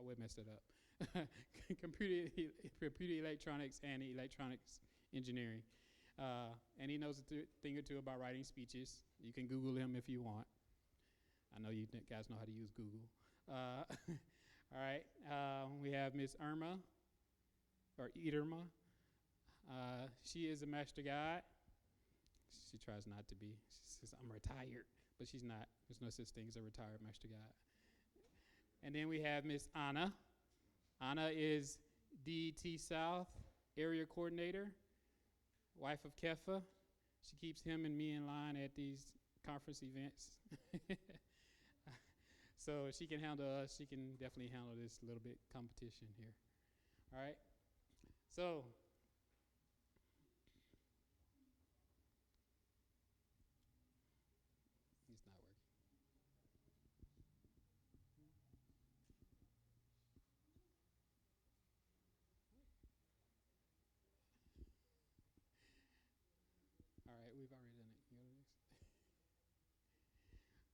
we messed it up. Computer electronics and electronics engineering. And he knows a thing or two about writing speeches. You can Google him if you want. I know you guys know how to use Google. All right. We have Miss Irma, or Irma. She is a master guide. She tries not to be. She says, I'm retired, but she's not. There's no such thing as a retired master guide. And then we have Miss Anna. Anna is DET South area coordinator, wife of Kefa. She keeps him and me in line at these conference events. So she can handle us. She can definitely handle this little bit competition here. All right. So it's not working. All right, we've already done it. You go to next.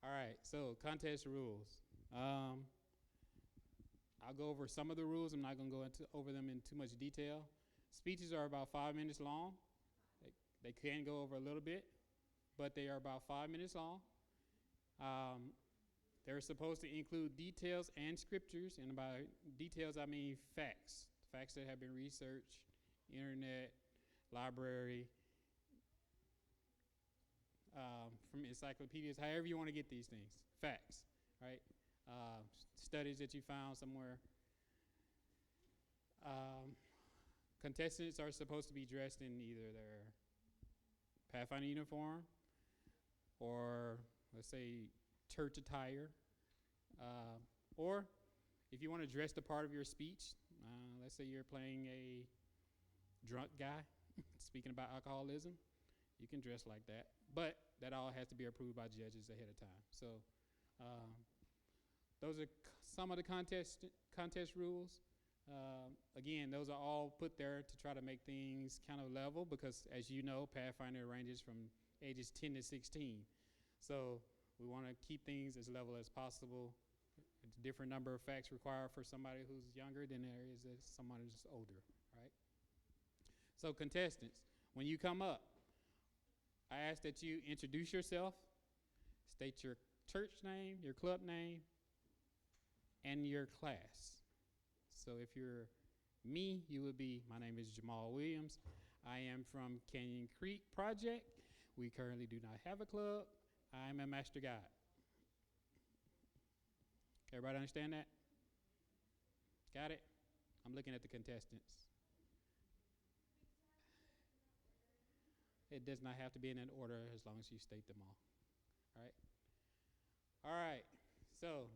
All right, so contest rules. I'll go over some of the rules. I'm not going to go over them in too much detail. Speeches are about 5 minutes long. They can go over a little bit, but they are about 5 minutes long. They're supposed to include details and scriptures, and by details I mean facts that have been researched, internet, library, from encyclopedias, however you want to get these things, facts, right? Studies that you found somewhere. Contestants are supposed to be dressed in either their Pathfinder uniform or, let's say, church attire. Or if you want to dress the part of your speech, let's say you're playing a drunk guy speaking about alcoholism, you can dress like that. But that all has to be approved by judges ahead of time. So those are some of the contest rules. Again, those are all put there to try to make things kind of level because, as you know, Pathfinder ranges from ages 10 to 16. So we want to keep things as level as possible. It's a different number of facts required for somebody who's younger than there is someone who's older, right? So contestants, when you come up, I ask that you introduce yourself, state your church name, your club name, and your class. So if you're me, you would be, my name is Jamal Williams. I am from Canyon Creek Project. We currently do not have a club. I'm a master guide. Everybody understand that? Got it? I'm looking at the contestants. It does not have to be in an order as long as you state them all. All right? All right. So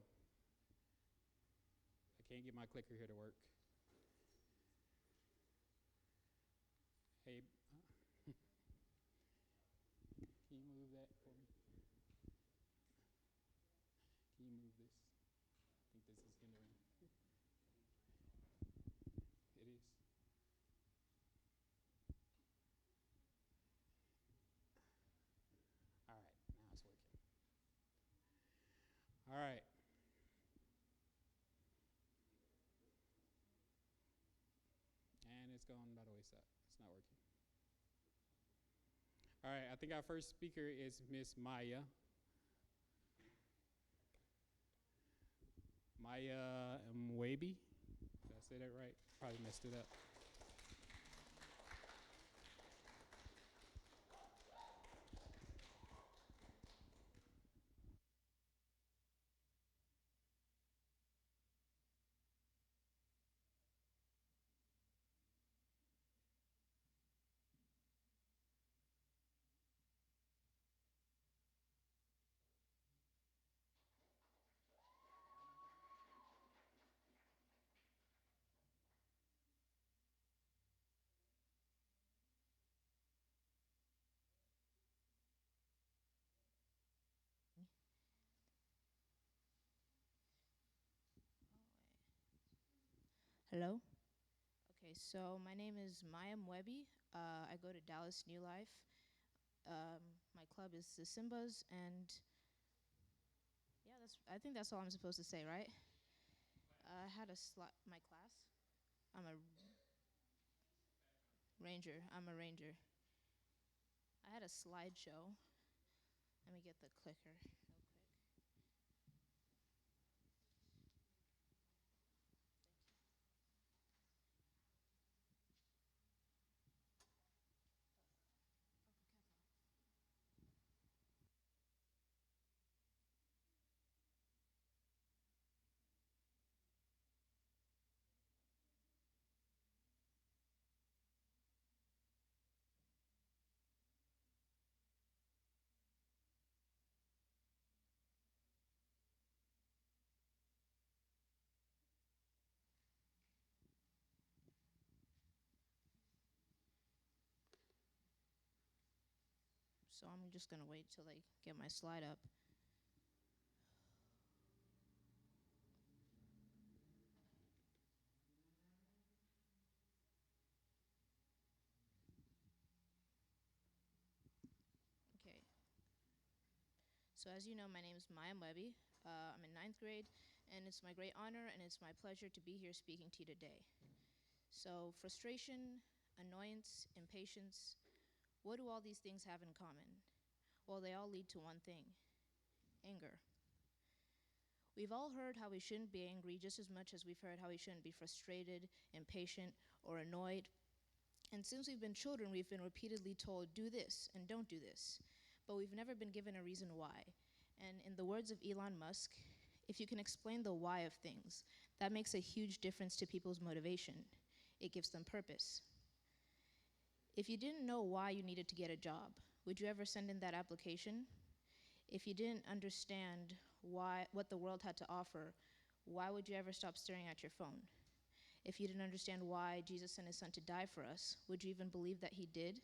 I can't get my clicker here to work. Hey, can you move that for me? Can you move this? I think this is hindering. It is. All right, now it's working. All right. And it's gone by the wayside. It's not working. All right, I think our first speaker is Miss Maya. Maya Mwebi. Did I say that right? Probably messed it up. Hello. Okay, so my name is Maya Mwebi. I go to Dallas New Life. My club is the Simbas, and yeah, I think that's all I'm supposed to say, right? I had my class. I'm a ranger. I'm a ranger. I had a slideshow. Let me get the clicker real quick. So I'm just gonna wait till I get my slide up. Okay. So as you know, my name is Maya Webby. I'm in ninth grade, and it's my great honor and it's my pleasure to be here speaking to you today. So frustration, annoyance, impatience, what do all these things have in common? Well, they all lead to one thing: anger. We've all heard how we shouldn't be angry just as much as we've heard how we shouldn't be frustrated, impatient, or annoyed. And since we've been children, we've been repeatedly told, do this and don't do this. But we've never been given a reason why. And in the words of Elon Musk, if you can explain the why of things, that makes a huge difference to people's motivation. It gives them purpose. If you didn't know why you needed to get a job, would you ever send in that application? If you didn't understand what the world had to offer, why would you ever stop staring at your phone? If you didn't understand why Jesus sent his son to die for us, would you even believe that he did?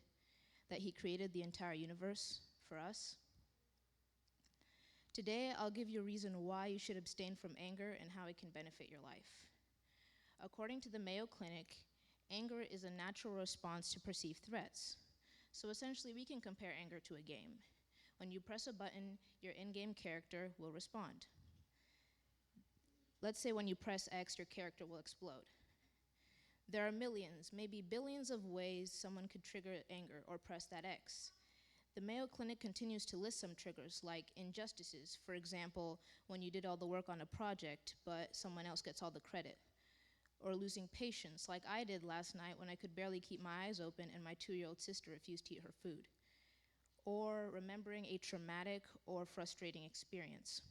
That he created the entire universe for us? Today, I'll give you a reason why you should abstain from anger and how it can benefit your life. According to the Mayo Clinic, anger is a natural response to perceived threats. So essentially, we can compare anger to a game. When you press a button, your in-game character will respond. Let's say when you press X, your character will explode. There are millions, maybe billions of ways someone could trigger anger or press that X. The Mayo Clinic continues to list some triggers, like injustices. For example, when you did all the work on a project, but someone else gets all the credit. Or losing patience, like I did last night when I could barely keep my eyes open and my 2-year-old sister refused to eat her food. Or remembering a traumatic or frustrating experience.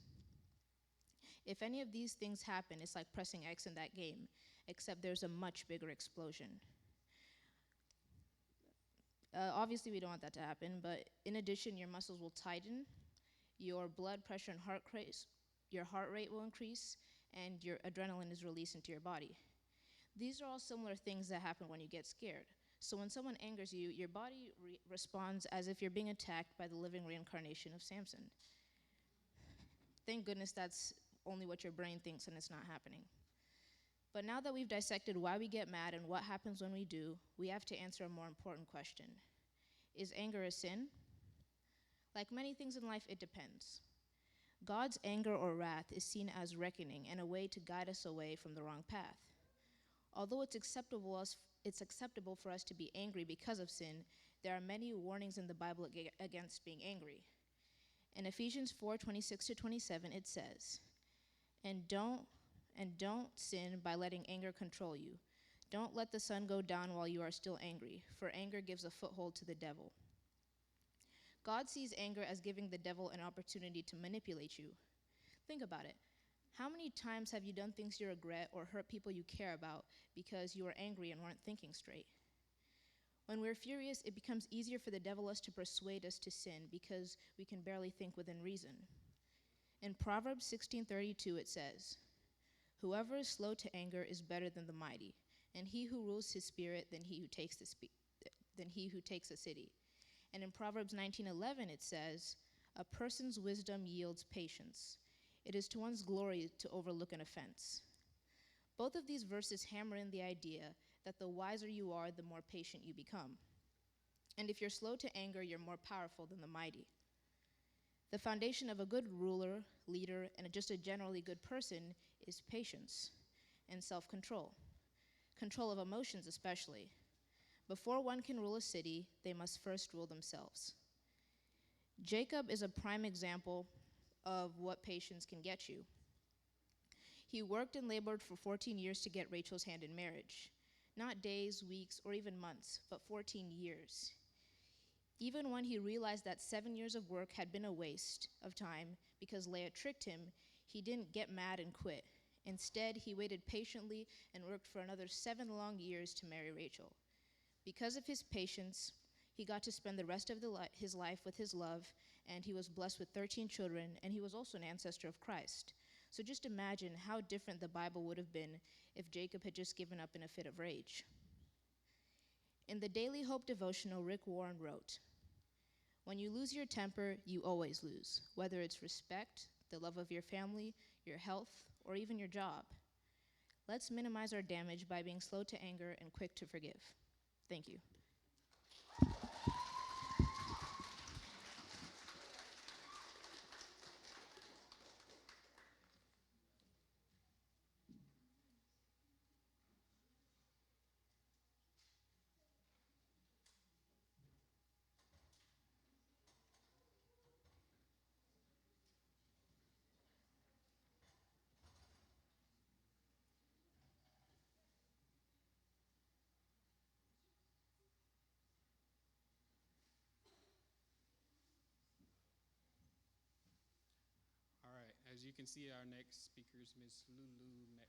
If any of these things happen, it's like pressing X in that game, except there's a much bigger explosion. Obviously, we don't want that to happen, but in addition, your muscles will tighten, your blood pressure and your heart rate will increase, and your adrenaline is released into your body. These are all similar things that happen when you get scared. So when someone angers you, your body responds as if you're being attacked by the living reincarnation of Samson. Thank goodness that's only what your brain thinks and it's not happening. But now that we've dissected why we get mad and what happens when we do, we have to answer a more important question. Is anger a sin? Like many things in life, it depends. God's anger or wrath is seen as reckoning and a way to guide us away from the wrong path. Although it's acceptable for us to be angry because of sin, there are many warnings in the Bible against being angry. In Ephesians 4:26-27, it says, And don't sin by letting anger control you. Don't let the sun go down while you are still angry, for anger gives a foothold to the devil. God sees anger as giving the devil an opportunity to manipulate you. Think about it. How many times have you done things you regret or hurt people you care about because you were angry and weren't thinking straight? When we're furious, it becomes easier for the devil to persuade us to sin because we can barely think within reason. In Proverbs 16:32, it says, Whoever is slow to anger is better than the mighty, and he who rules his spirit than he who takes a city. And in Proverbs 19:11, it says, A person's wisdom yields patience. It is to one's glory to overlook an offense. Both of these verses hammer in the idea that the wiser you are, the more patient you become. And if you're slow to anger, you're more powerful than the mighty. The foundation of a good ruler, leader, and just a generally good person is patience. and self control, control of emotions, especially. Before one can rule a city, they must first rule themselves. Jacob is a prime example of what patience can get you. He worked and labored for 14 years to get Rachel's hand in marriage. Not days, weeks, or even months, but 14 years. Even when he realized that 7 years of work had been a waste of time because Leah tricked him, he didn't get mad and quit. Instead, he waited patiently and worked for another 7 long years to marry Rachel. Because of his patience, he got to spend the rest of his life with his love, and he was blessed with 13 children, and he was also an ancestor of Christ. So just imagine how different the Bible would have been if Jacob had just given up in a fit of rage. In the Daily Hope devotional, Rick Warren wrote, "When you lose your temper, you always lose, whether it's respect, the love of your family, your health, or even your job. Let's minimize our damage by being slow to anger and quick to forgive." Thank you. All right, as you can see, our next speaker is Miss Lulu Mesh.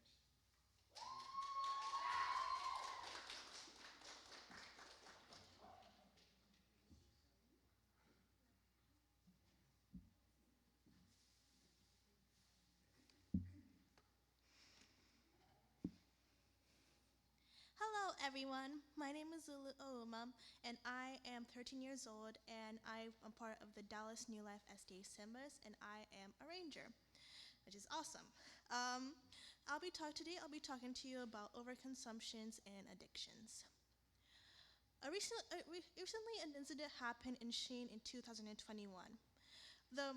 Hello, everyone. My name is Zulu Ouma, and I am 13 years old, and I am part of the Dallas New Life SDA Simbas, and I am a ranger, which is awesome. Today I'll be talking to you about overconsumptions and addictions. Recently, an incident happened in Sheen in 2021. The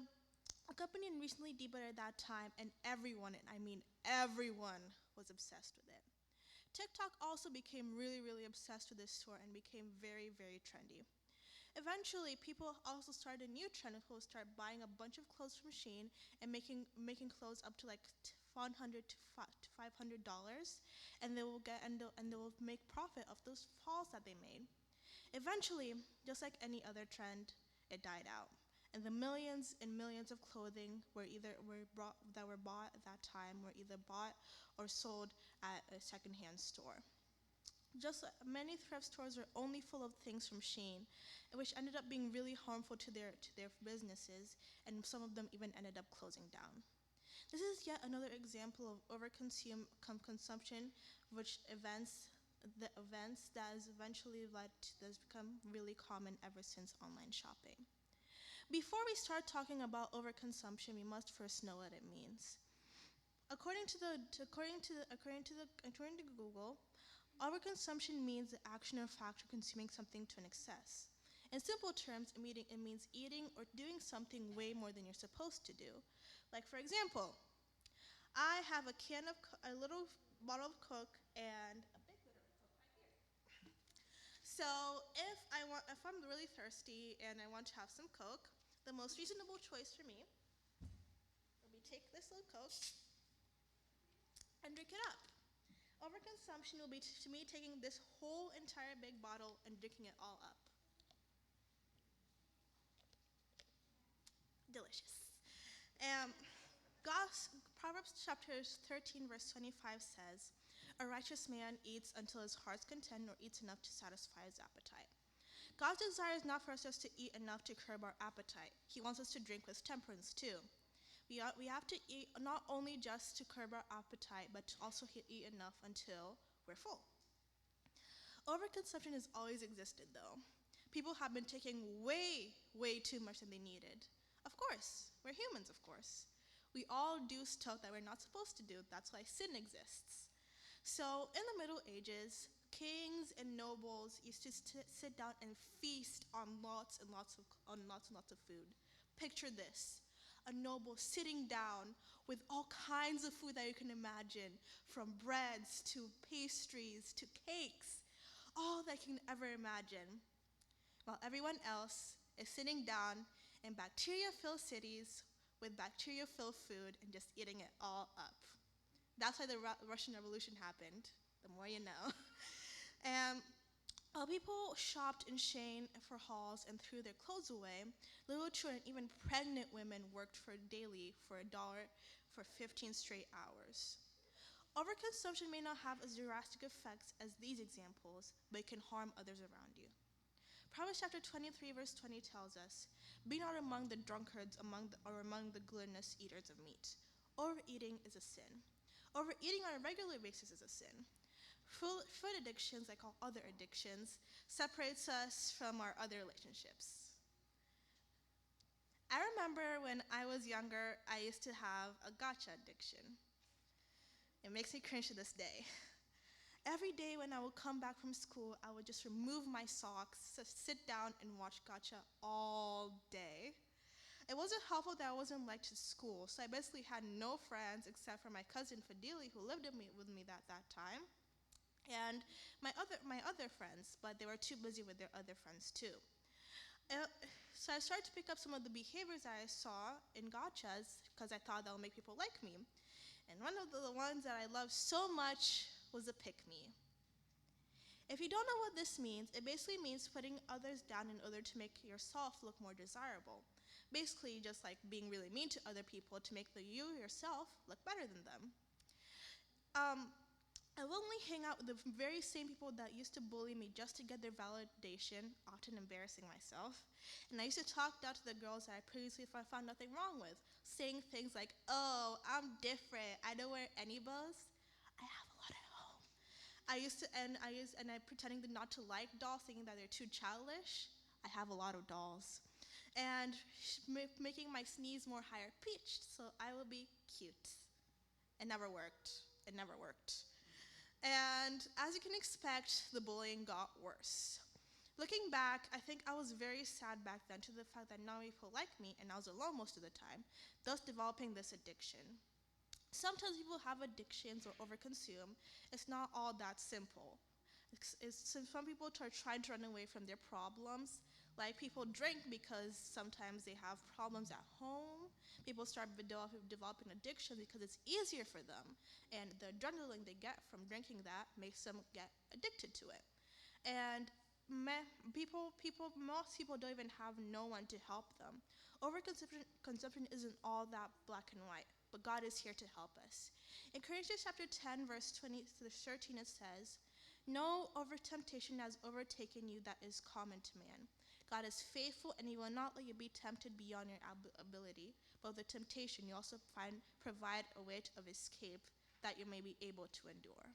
company recently debuted at that time, and everyone, and I mean everyone, was obsessed with it. TikTok also became really obsessed with this store and became very trendy. Eventually, people also started a new trend who would start buying a bunch of clothes from Shein and making clothes up to like $100 to $500, and they will make profit of those hauls that they made. Eventually, just like any other trend, it died out, and the millions and millions of clothing that were bought at that time were either bought or sold at a secondhand store. Just many thrift stores were only full of things from Shein, which ended up being really harmful to their businesses, and some of them even ended up closing down. This is yet another example of consumption, the events that has eventually led to that's become really common ever since online shopping. Before we start talking about overconsumption, we must first know what it means. According to Google, overconsumption means the action or fact of consuming something to an excess. In simple terms, it means eating or doing something way more than you're supposed to do. Like, for example, I have a little bottle of Coke and a big liter of Coke right here. So if I'm really thirsty and I want to have some Coke, the most reasonable choice for me will be take this little Coke and drink it up. Overconsumption will be to me taking this whole entire big bottle and drinking it all up. Delicious. Proverbs chapter 13 verse 25 says, "A righteous man eats until his heart's content or eats enough to satisfy his appetite." God's desire is not for us just to eat enough to curb our appetite. He wants us to drink with temperance too. We have to eat not only just to curb our appetite, but to also eat enough until we're full. Overconsumption has always existed, though. People have been taking way too much than they needed. Of course, we're humans, of course. We all do stuff that we're not supposed to do. That's why sin exists. So, in the Middle Ages, kings and nobles used to sit down and feast on lots and lots of food. Picture this: a noble sitting down with all kinds of food that you can imagine, from breads to pastries to cakes, all that you can ever imagine, while everyone else is sitting down in bacteria-filled cities with bacteria-filled food and just eating it all up. That's why the Russian Revolution happened. The more you know. And while people shopped in Shane for hauls and threw their clothes away, little children, even pregnant women, worked for daily for $1 for 15 straight hours. Overconsumption may not have as drastic effects as these examples, but it can harm others around you. Proverbs chapter 23, verse 20 tells us, "Be not among the drunkards or among the gluttonous eaters of meat." Overeating is a sin. Overeating on a regular basis is a sin. Food addictions, like all other addictions, separates us from our other relationships. I remember when I was younger, I used to have a gacha addiction. It makes me cringe to this day. Every day when I would come back from school, I would just remove my socks, sit down, and watch gacha all day. It wasn't helpful that I wasn't liked at school, so I basically had no friends except for my cousin Fadili, who lived with me at that time, and my other friends, but they were too busy with their other friends too. So I started to pick up some of the behaviors that I saw in gachas because I thought that would make people like me. And one of the ones that I loved so much was a pick-me. If you don't know what this means, it basically means putting others down in order to make yourself look more desirable. Basically, just like being really mean to other people to make you yourself look better than them. I will only hang out with the very same people that used to bully me just to get their validation, often embarrassing myself. And I used to talk down to the girls that I previously found nothing wrong with, saying things like, "Oh, I'm different. I don't wear any bows. I have a lot at home." I pretending not to like dolls, thinking that they're too childish. I have a lot of dolls. And making my sneeze more higher pitched so I will be cute. It never worked. It never worked. And as you can expect, the bullying got worse. Looking back, I think I was very sad back then to the fact that not many people liked me and I was alone most of the time, thus developing this addiction. Sometimes people have addictions or overconsume. It's not all that simple. Some people are trying to run away from their problems. Like people drink because sometimes they have problems at home. People start developing addiction because it's easier for them. And the adrenaline they get from drinking that makes them get addicted to it. And most people don't even have no one to help them. Overconsumption isn't all that black and white, but God is here to help us. In Corinthians chapter 10, verse 20 to 13, it says, "No temptation has overtaken you that is common to man. God is faithful, and he will not let you be tempted beyond your ability. But with the temptation, you also provide a way of escape that you may be able to endure."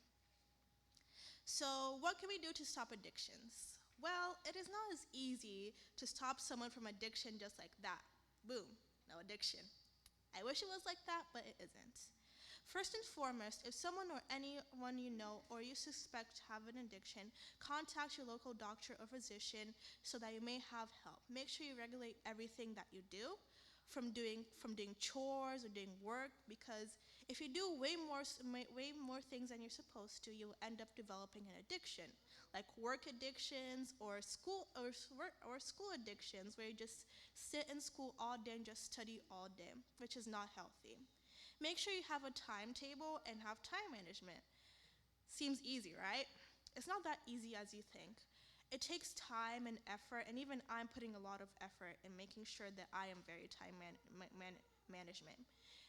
So what can we do to stop addictions? Well, it is not as easy to stop someone from addiction just like that. Boom, no addiction. I wish it was like that, but it isn't. First and foremost, if someone or anyone you know or you suspect have an addiction, contact your local doctor or physician so that you may have help. Make sure you regulate everything that you do, from doing chores or doing work, because if you do way more things than you're supposed to, you'll end up developing an addiction, like work addictions or school addictions, where you just sit in school all day and just study all day, which is not healthy. Make sure you have a timetable and have time management. Seems easy, right? It's not that easy as you think. It takes time and effort, and even I'm putting a lot of effort in making sure that I am very time management.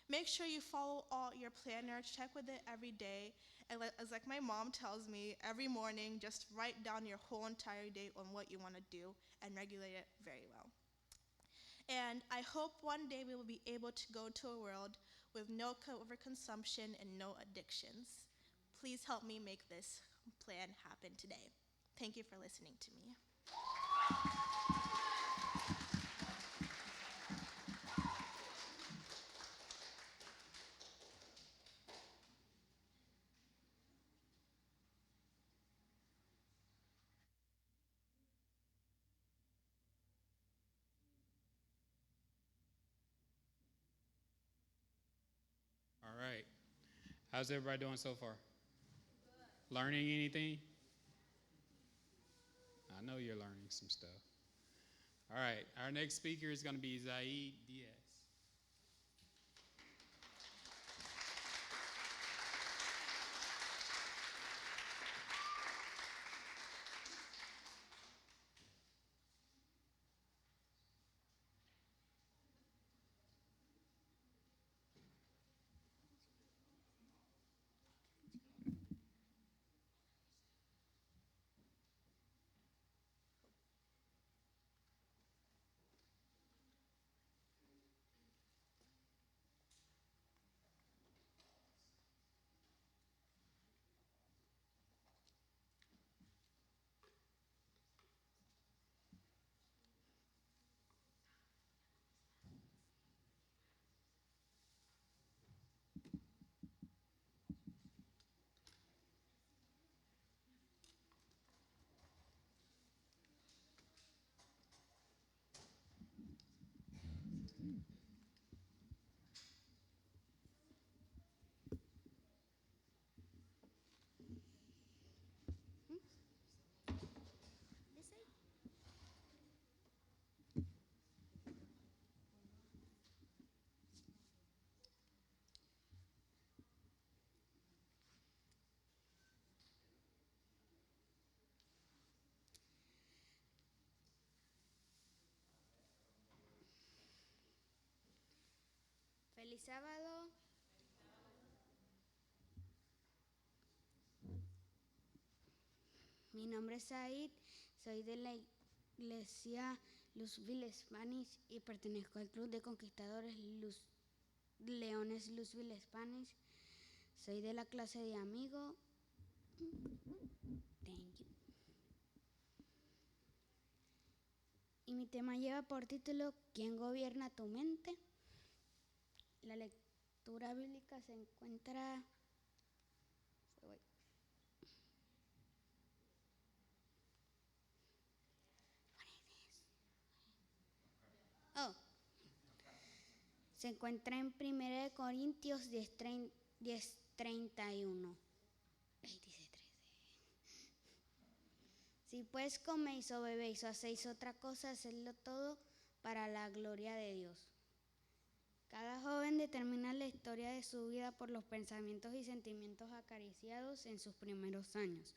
Make sure you follow all your planner, check with it every day, and as like my mom tells me, every morning, just write down your whole entire day on what you want to do and regulate it very well. And I hope one day we will be able to go to a world with no overconsumption and no addictions. Please help me make this plan happen today. Thank you for listening to me. How's everybody doing so far? Learning anything? I know you're learning some stuff. All right, our next speaker is going to be Zaid Diaz. Feliz sábado. Mi nombre es Said, soy de la iglesia Louisville Spanish y pertenezco al club de conquistadores Leones Louisville Spanish. Soy de la clase de amigo. Thank you. Y mi tema lleva por título ¿Quién gobierna tu mente? La lectura bíblica se encuentra... Se encuentra en 1 Corintios 10:31. Dice 13. Si pues coméis o bebéis o hacéis otra cosa, hacedlo todo para la gloria de Dios. Cada joven determina la historia de su vida por los pensamientos y sentimientos acariciados en sus primeros años.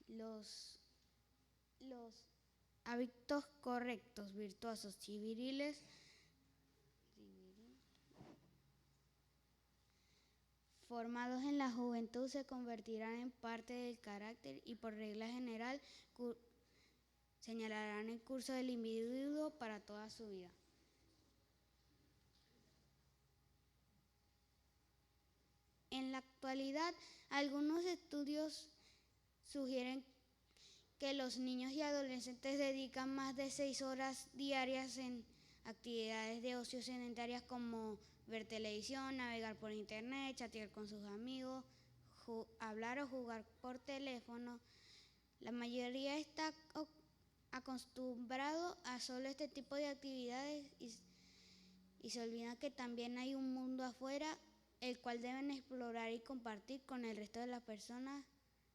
Los hábitos correctos, virtuosos y viriles formados en la juventud se convertirán en parte del carácter y por regla general señalarán el curso del individuo para toda su vida. En la actualidad, algunos estudios sugieren que los niños y adolescentes dedican más de 6 horas diarias en actividades de ocio sedentarias como ver televisión, navegar por internet, chatear con sus amigos, hablar o jugar por teléfono. La mayoría está acostumbrado a solo este tipo de actividades y se olvida que también hay un mundo afuera, el cual deben explorar y compartir con el resto de las personas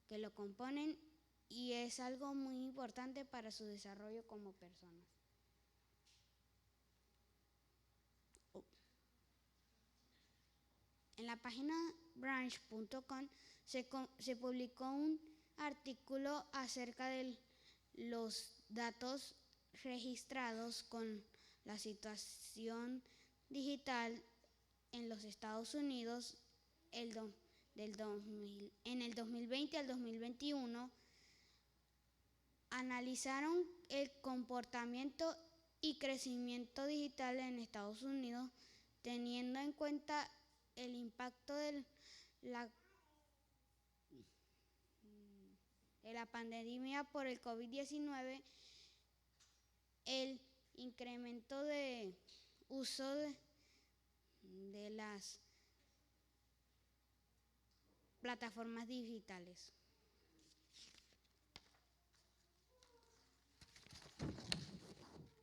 que lo componen, y es algo muy importante para su desarrollo como personas. En la página branch.com se publicó un artículo acerca de los datos registrados con la situación digital en los Estados Unidos en el 2020 al 2021. Analizaron el comportamiento y crecimiento digital en Estados Unidos, teniendo en cuenta el impacto de la pandemia por el COVID-19, el incremento de uso de las plataformas digitales.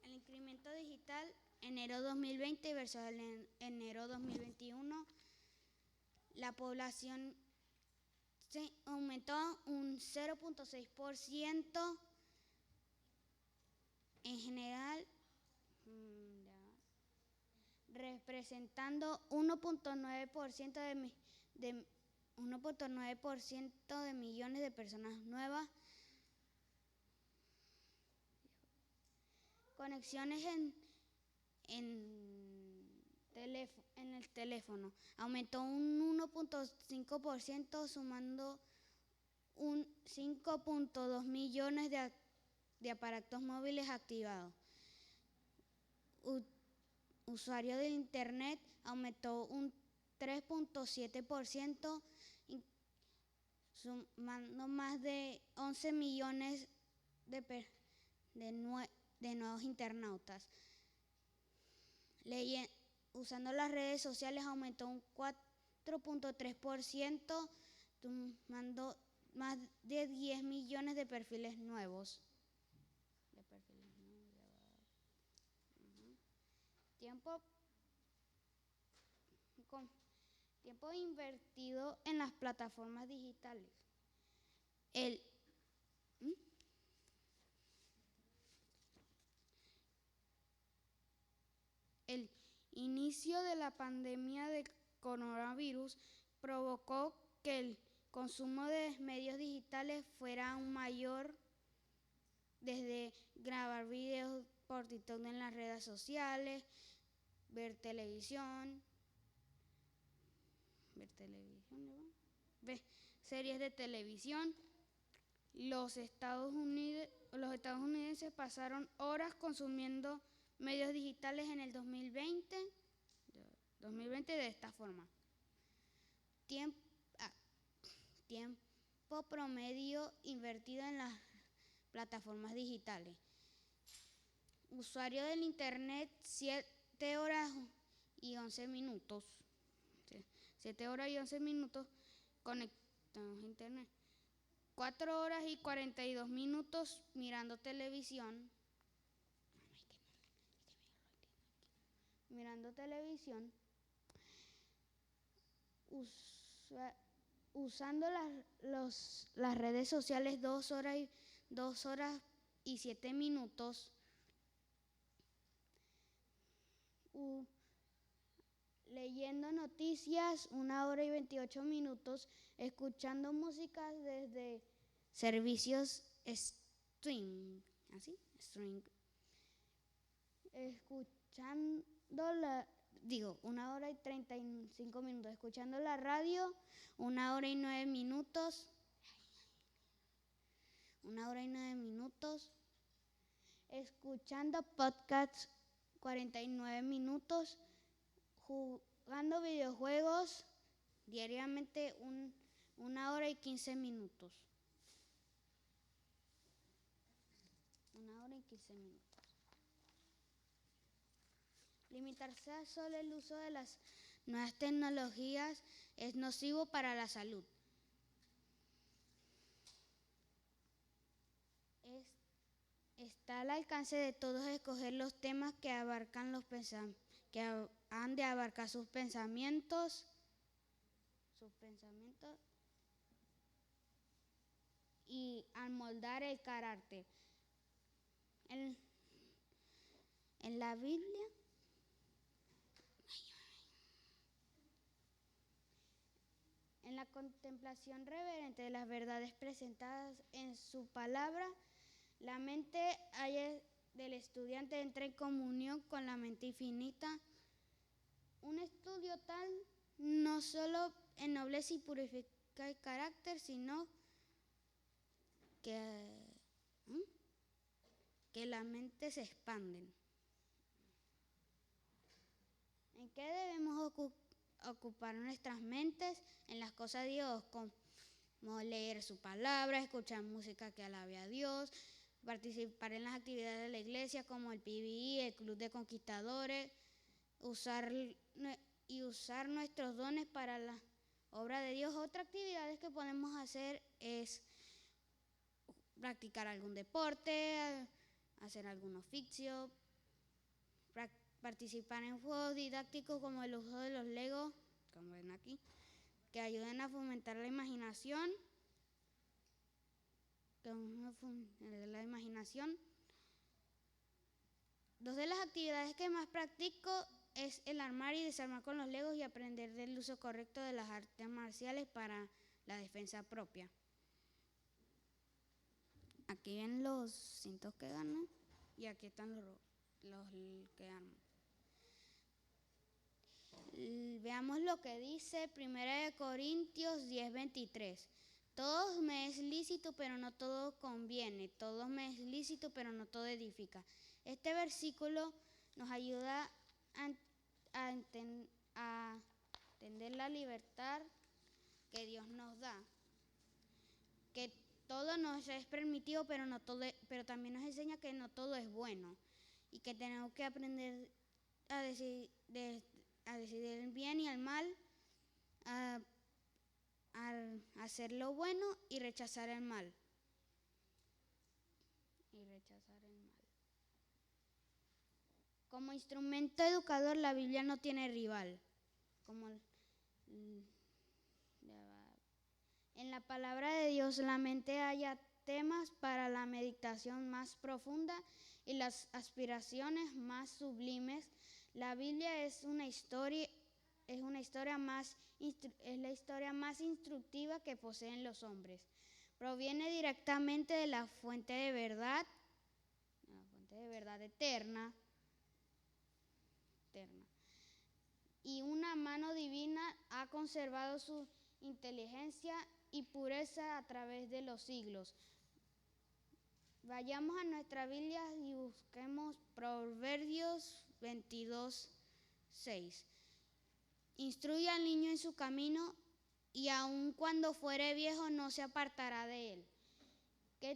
El incremento digital enero 2020 versus enero 2021 la población se aumentó un 0.6% en general, representando 1.9% de 1.9% de millones de personas nuevas. Conexiones en el teléfono aumentó un 1.5%, sumando un 5.2 millones de aparatos móviles activados. Usuario de Internet aumentó un 3.7%, sumando más de 11 millones de nuevos internautas. Usando las redes sociales aumentó un 4.3%, sumando más de 10 millones de perfiles nuevos. Tiempo invertido en las plataformas digitales. El inicio de la pandemia de coronavirus provocó que el consumo de medios digitales fuera aún mayor, desde grabar videos por TikTok en las redes sociales, ver televisión, ver series de televisión. Los estadounidenses pasaron horas consumiendo medios digitales en el 2020 de esta forma. Tiempo promedio invertido en las plataformas digitales. Usuario del Internet, 7 horas y 11 minutos. 7 horas y 11 minutos conectados a Internet. 4 horas y 42 minutos mirando televisión. Usando las redes sociales 2 horas y 7 minutos. Leyendo noticias 1 hora y 28 minutos, escuchando música desde servicios stream, escuchando 1 hora y 35 minutos, escuchando la radio 1 hora y 9 minutos, 1 hora y 9 minutos, escuchando podcasts 49 minutos, jugando videojuegos diariamente 1 hora y 15 minutos. 1 hora y 15 minutos. Limitarse a solo el uso de las nuevas tecnologías es nocivo para la salud. Está al alcance de todos escoger los temas que abarcan que han de abarcar sus pensamientos y amoldar el carácter. En la Biblia, en la contemplación reverente de las verdades presentadas en su palabra, la mente del estudiante entra en comunión con la mente infinita. Un estudio tal no solo ennoblece y purifica el carácter, sino que la mente se expande. ¿En qué debemos ocupar nuestras mentes? En las cosas de Dios, como leer su palabra, escuchar música que alabe a Dios, participar en las actividades de la iglesia como el PBI, el Club de Conquistadores, usar nuestros dones para la obra de Dios. Otras actividades que podemos hacer es practicar algún deporte, hacer algún oficio, participar en juegos didácticos como el uso de los Legos, como ven aquí, que ayuden a fomentar la imaginación, Dos de las actividades que más practico es el armar y desarmar con los legos y aprender del uso correcto de las artes marciales para la defensa propia. Aquí ven los cintos que gano y aquí están los que armo. Veamos lo que dice 1 Corintios 10:23. Todo me es lícito, pero no todo conviene. Todo me es lícito, pero no todo edifica. Este versículo nos ayuda a entender la libertad que Dios nos da. Que todo nos es permitido, pero también nos enseña que no todo es bueno. Y que tenemos que aprender a decidir el bien y el mal, a hacer lo bueno y rechazar el mal. Como instrumento educador, la Biblia no tiene rival. En la palabra de Dios la mente halla temas para la meditación más profunda y las aspiraciones más sublimes. La Biblia es la historia más instructiva que poseen los hombres. Proviene directamente de la fuente de verdad eterna. Y una mano divina ha conservado su inteligencia y pureza a través de los siglos. Vayamos a nuestra Biblia y busquemos Proverbios 22:6. Instruye al niño en su camino y aun cuando fuere viejo no se apartará de él. Qué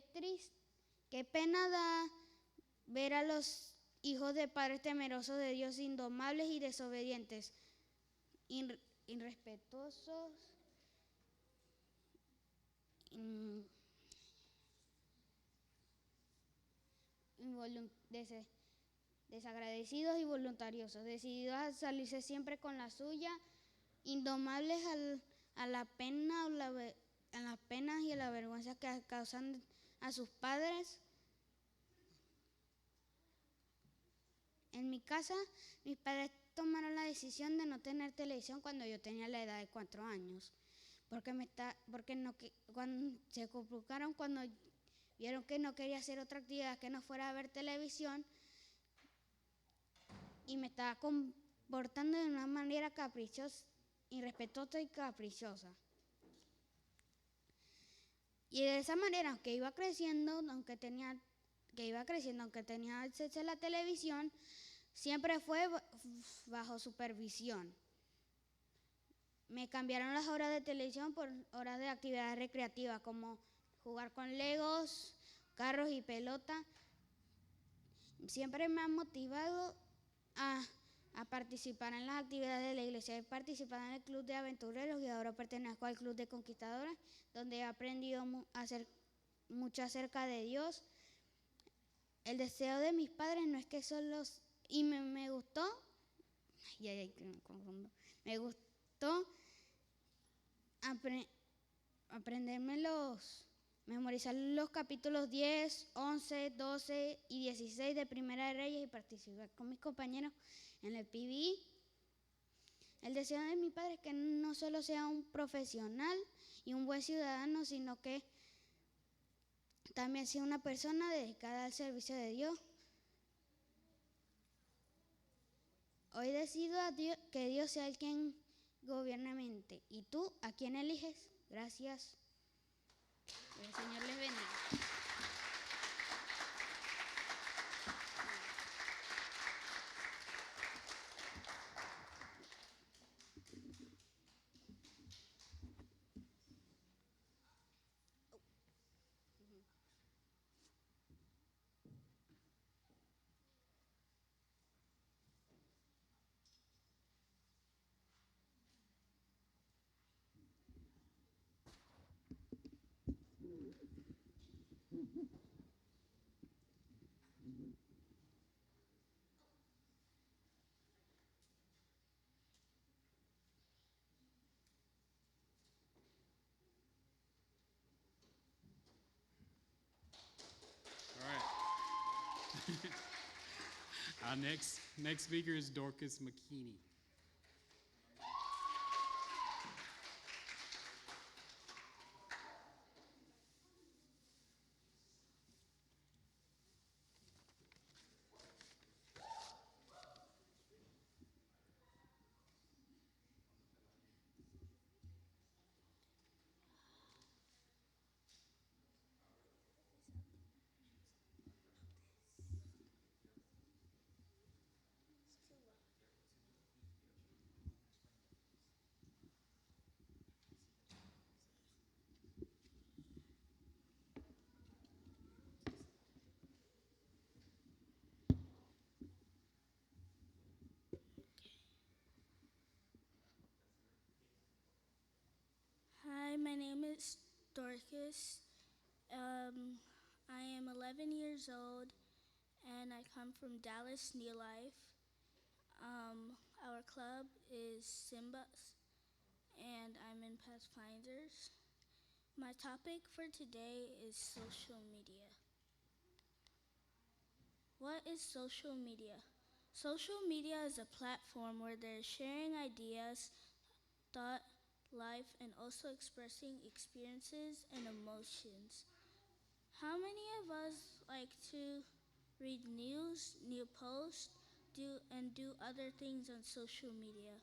pena da ver a los hijos de padres temerosos de Dios indomables y desobedientes, irrespetuosos, desagradecidos y voluntariosos, decididos a salirse siempre con la suya, indomables a las penas y a la vergüenza que causan a sus padres. En mi casa, mis padres tomaron la decisión de no tener televisión cuando yo tenía la edad de 4 años, cuando se complicaron cuando vieron que no quería hacer otra actividad que no fuera a ver televisión y me estaba comportando de una manera caprichosa, irrespetuosa y caprichosa. Y de esa manera, aunque iba creciendo, aunque tenía acceso a la televisión, siempre fue bajo supervisión. Me cambiaron las horas de televisión por horas de actividades recreativas como jugar con legos, carros y pelota. Siempre me han motivado a participar en las actividades de la iglesia. He participado en el club de aventureros y ahora pertenezco al club de conquistadores, donde he aprendido mucho acerca de Dios. El deseo de mis padres no es que solo... Y me gustó... Me gustó memorizar los capítulos 10, 11, 12 y 16 de Primera de Reyes y participar con mis compañeros en el PBI. El deseo de mi padre es que no solo sea un profesional y un buen ciudadano, sino que también sea una persona dedicada al servicio de Dios. Hoy decido que Dios sea el quien gobierne mi mente. ¿Y tú a quién eliges? Gracias. Que el Señor les bendiga. Our next speaker is Dorcas McKinney. Hi, my name is Dorcas. I am 11 years old and I come from Dallas New Life. Our club is Simba's and I'm in Pathfinders. My topic for today is social media. What is social media? Social media is a platform where they're sharing ideas, thought, life, and also expressing experiences and emotions. How many of us like to read news, new posts, do other things on social media?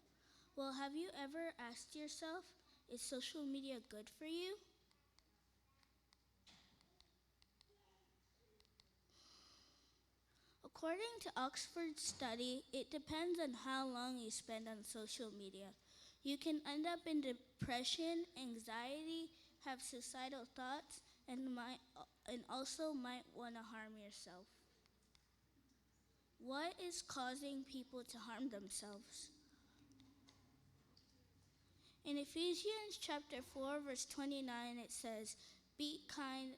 Well, have you ever asked yourself, is social media good for you? According to Oxford's study, it depends on how long you spend on social media. You can end up in depression, anxiety, have suicidal thoughts, and also might want to harm yourself. What is causing people to harm themselves? In Ephesians chapter 4, verse 29, it says, "Be kind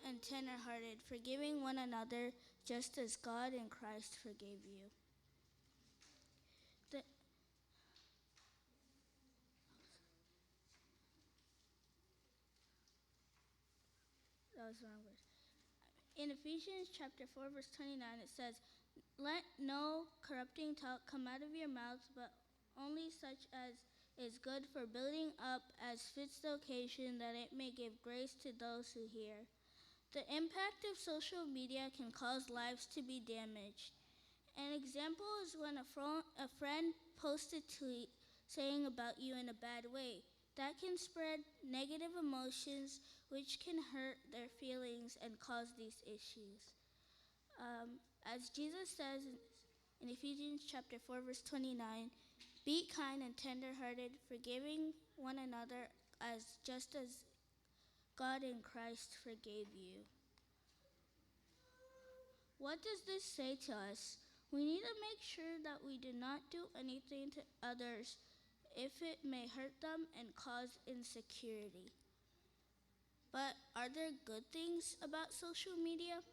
and tender-hearted, forgiving one another, just as God in Christ forgave you." The, that was the wrong verse. In Ephesians chapter 4, verse 29, it says, "Let no corrupting talk come out of your mouths, but only such as is good for building up as fits the occasion, that it may give grace to those who hear." The impact of social media can cause lives to be damaged. An example is when a friend posts a tweet saying about you in a bad way. That can spread negative emotions, which can hurt their feelings and cause these issues. As Jesus says in Ephesians chapter 4, verse 29, "Be kind and tender-hearted, forgiving one another just as God in Christ forgave you." What does this say to us? We need to make sure that we do not do anything to others if it may hurt them and cause insecurity. But are there good things about social media?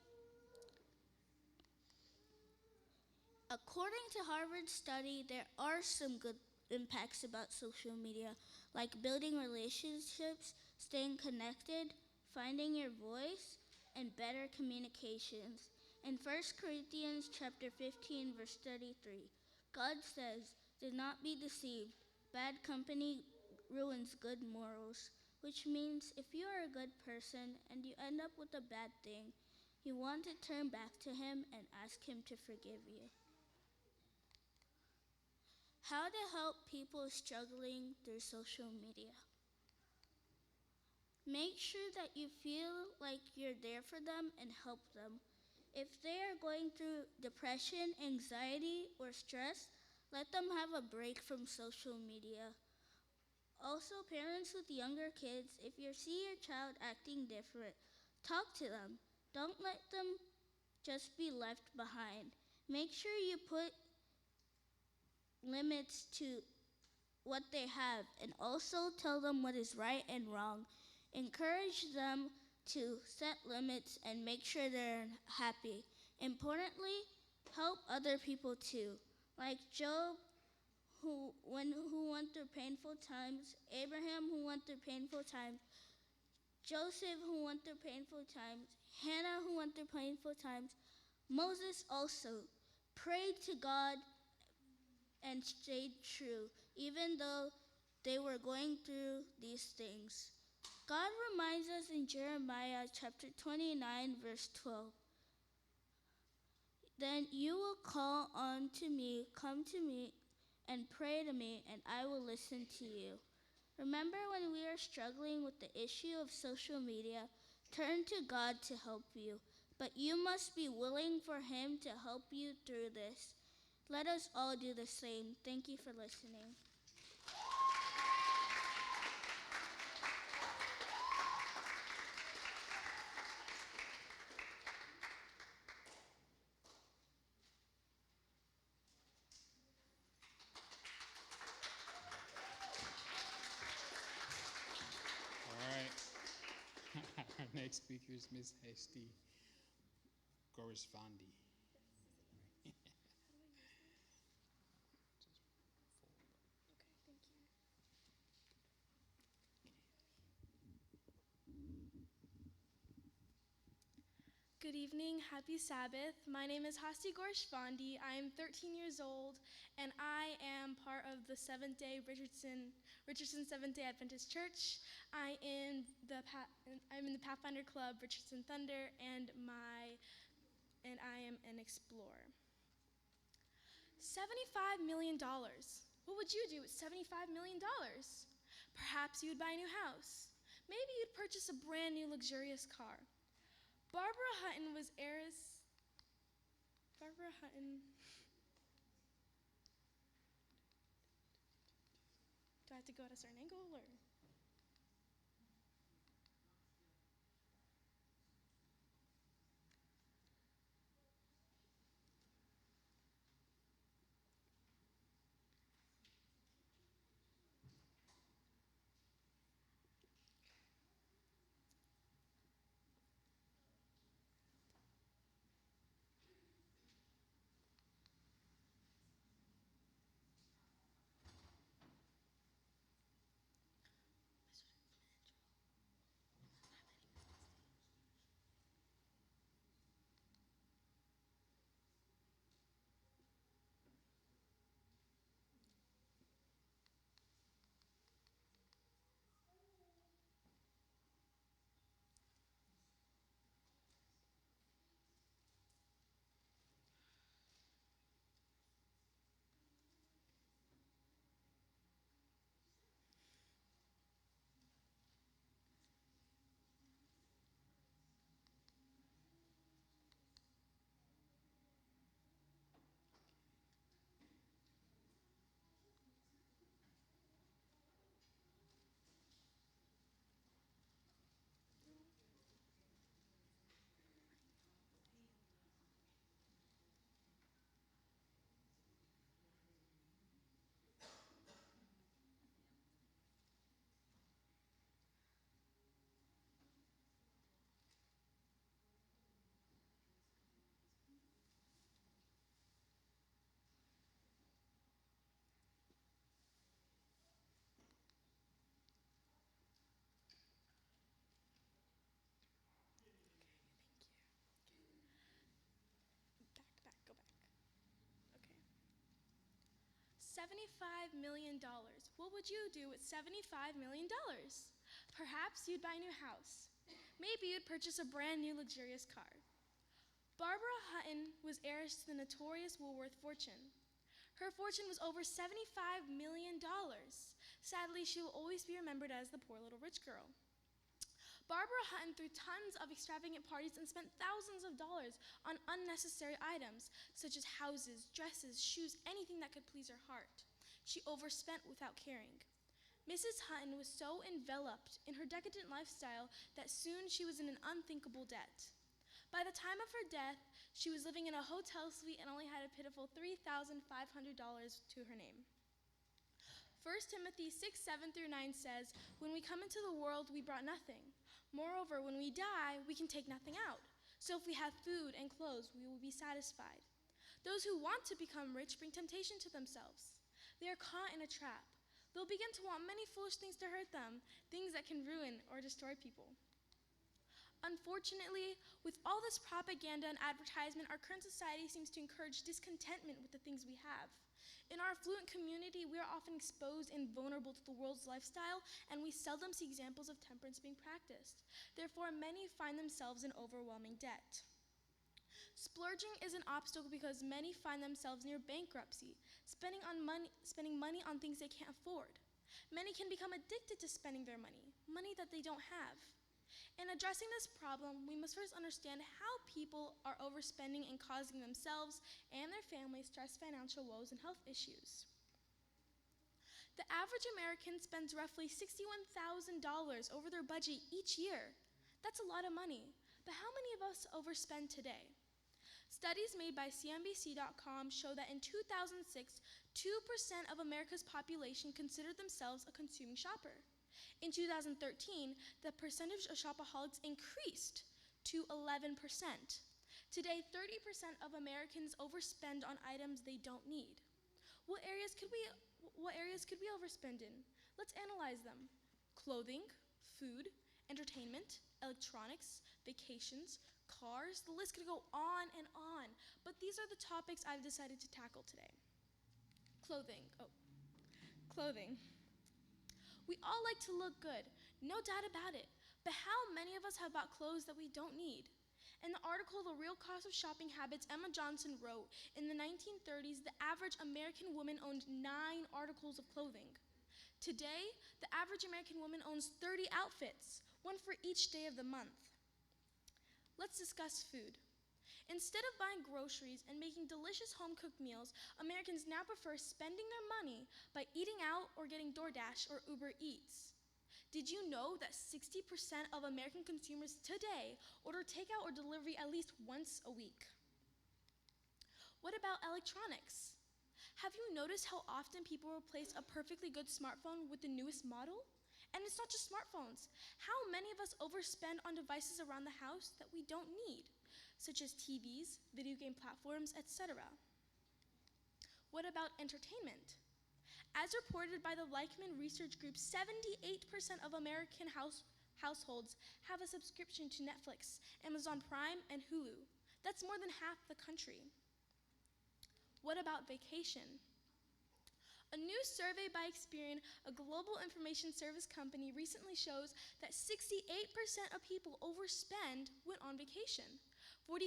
According to Harvard's study, there are some good impacts about social media, like building relationships, staying connected, finding your voice, and better communications. In 1 Corinthians chapter 15, verse 33, God says, "Do not be deceived. Bad company ruins good morals," which means if you are a good person and you end up with a bad thing, you want to turn back to Him and ask Him to forgive you. How to help people struggling through social media. Make sure that you feel like you're there for them and help them. If they are going through depression, anxiety, or stress, let them have a break from social media. Also, parents with younger kids, if you see your child acting different, talk to them. Don't let them just be left behind. Make sure you put limits to what they have and also tell them what is right and wrong. Encourage them to set limits and make sure they're happy. Importantly, help other people too, like Job who went through painful times, Abraham who went through painful times, Joseph who went through painful times, Hannah who went through painful times, Moses also. prayed to God and stayed true, even though they were going through these things. God reminds us in Jeremiah chapter 29, verse 12. Then you will call on to me, come to me, and pray to me, and I will listen to you. Remember when we are struggling with the issue of social media, turn to God to help you. But you must be willing for Him to help you through this. Let us all do the same. Thank you for listening. All right. Our next speaker is Miss Hesti Gorisvandi. Good evening, happy Sabbath. My name is Hasti Gorshvandi. I am 13 years old, and I am part of the Richardson Seventh-day Adventist Church. I'm in the Pathfinder Club, Richardson Thunder, and I am an explorer. $75 million. What would you do with $75 million? Perhaps you would buy a new house. Maybe you'd purchase a brand new luxurious car. Barbara Hutton was heiress. Barbara Hutton. Do I have to go at a certain angle or? Go back. Okay. $75 million. What would you do with $75 million? Perhaps you'd buy a new house. Maybe you'd purchase a brand new luxurious car. Barbara Hutton was heiress to the notorious Woolworth fortune. Her fortune was over $75 million. Sadly, she will always be remembered as the poor little rich girl. Barbara Hutton threw tons of extravagant parties and spent thousands of dollars on unnecessary items, such as houses, dresses, shoes, anything that could please her heart. She overspent without caring. Mrs. Hutton was so enveloped in her decadent lifestyle that soon she was in an unthinkable debt. By the time of her death, she was living in a hotel suite and only had a pitiful $3,500 to her name. 1 Timothy 6:7-9 says, "When we come into the world, we brought nothing. Moreover, when we die, we can take nothing out. So if we have food and clothes, we will be satisfied. Those who want to become rich bring temptation to themselves. They are caught in a trap. They'll begin to want many foolish things to hurt them, things that can ruin or destroy people. Unfortunately, with all this propaganda and advertisement, our current society seems to encourage discontentment with the things we have. In our affluent community, we are often exposed and vulnerable to the world's lifestyle, and we seldom see examples of temperance being practiced. Therefore, many find themselves in overwhelming debt. Splurging is an obstacle because many find themselves near bankruptcy, spending money on things they can't afford. Many can become addicted to spending their money that they don't have. In addressing this problem, we must first understand how people are overspending and causing themselves and their families stress, financial woes, and health issues. The average American spends roughly $61,000 over their budget each year. That's a lot of money, but how many of us overspend today? Studies made by CNBC.com show that in 2006, 2% of America's population considered themselves a consuming shopper. In 2013, the percentage of shopaholics increased to 11%. Today, 30% of Americans overspend on items they don't need. What areas could we overspend in? Let's analyze them. Clothing, food, entertainment, electronics, vacations, cars, the list could go on and on. But these are the topics I've decided to tackle today. Clothing. We all like to look good, no doubt about it, but how many of us have bought clothes that we don't need? In the article, The Real Cost of Shopping Habits, Emma Johnson wrote, in the 1930s, the average American woman owned 9 articles of clothing. Today, the average American woman owns 30 outfits, one for each day of the month. Let's discuss food. Instead of buying groceries and making delicious home-cooked meals, Americans now prefer spending their money by eating out or getting DoorDash or Uber Eats. Did you know that 60% of American consumers today order takeout or delivery at least once a week? What about electronics? Have you noticed how often people replace a perfectly good smartphone with the newest model? And it's not just smartphones. How many of us overspend on devices around the house that we don't need, such as TVs, video game platforms, etc.? What about entertainment? As reported by the Leichman Research Group, 78% of American households have a subscription to Netflix, Amazon Prime, and Hulu. That's more than half the country. What about vacation? A new survey by Experian, a global information service company, recently shows that 68% of people overspend when on vacation. 45%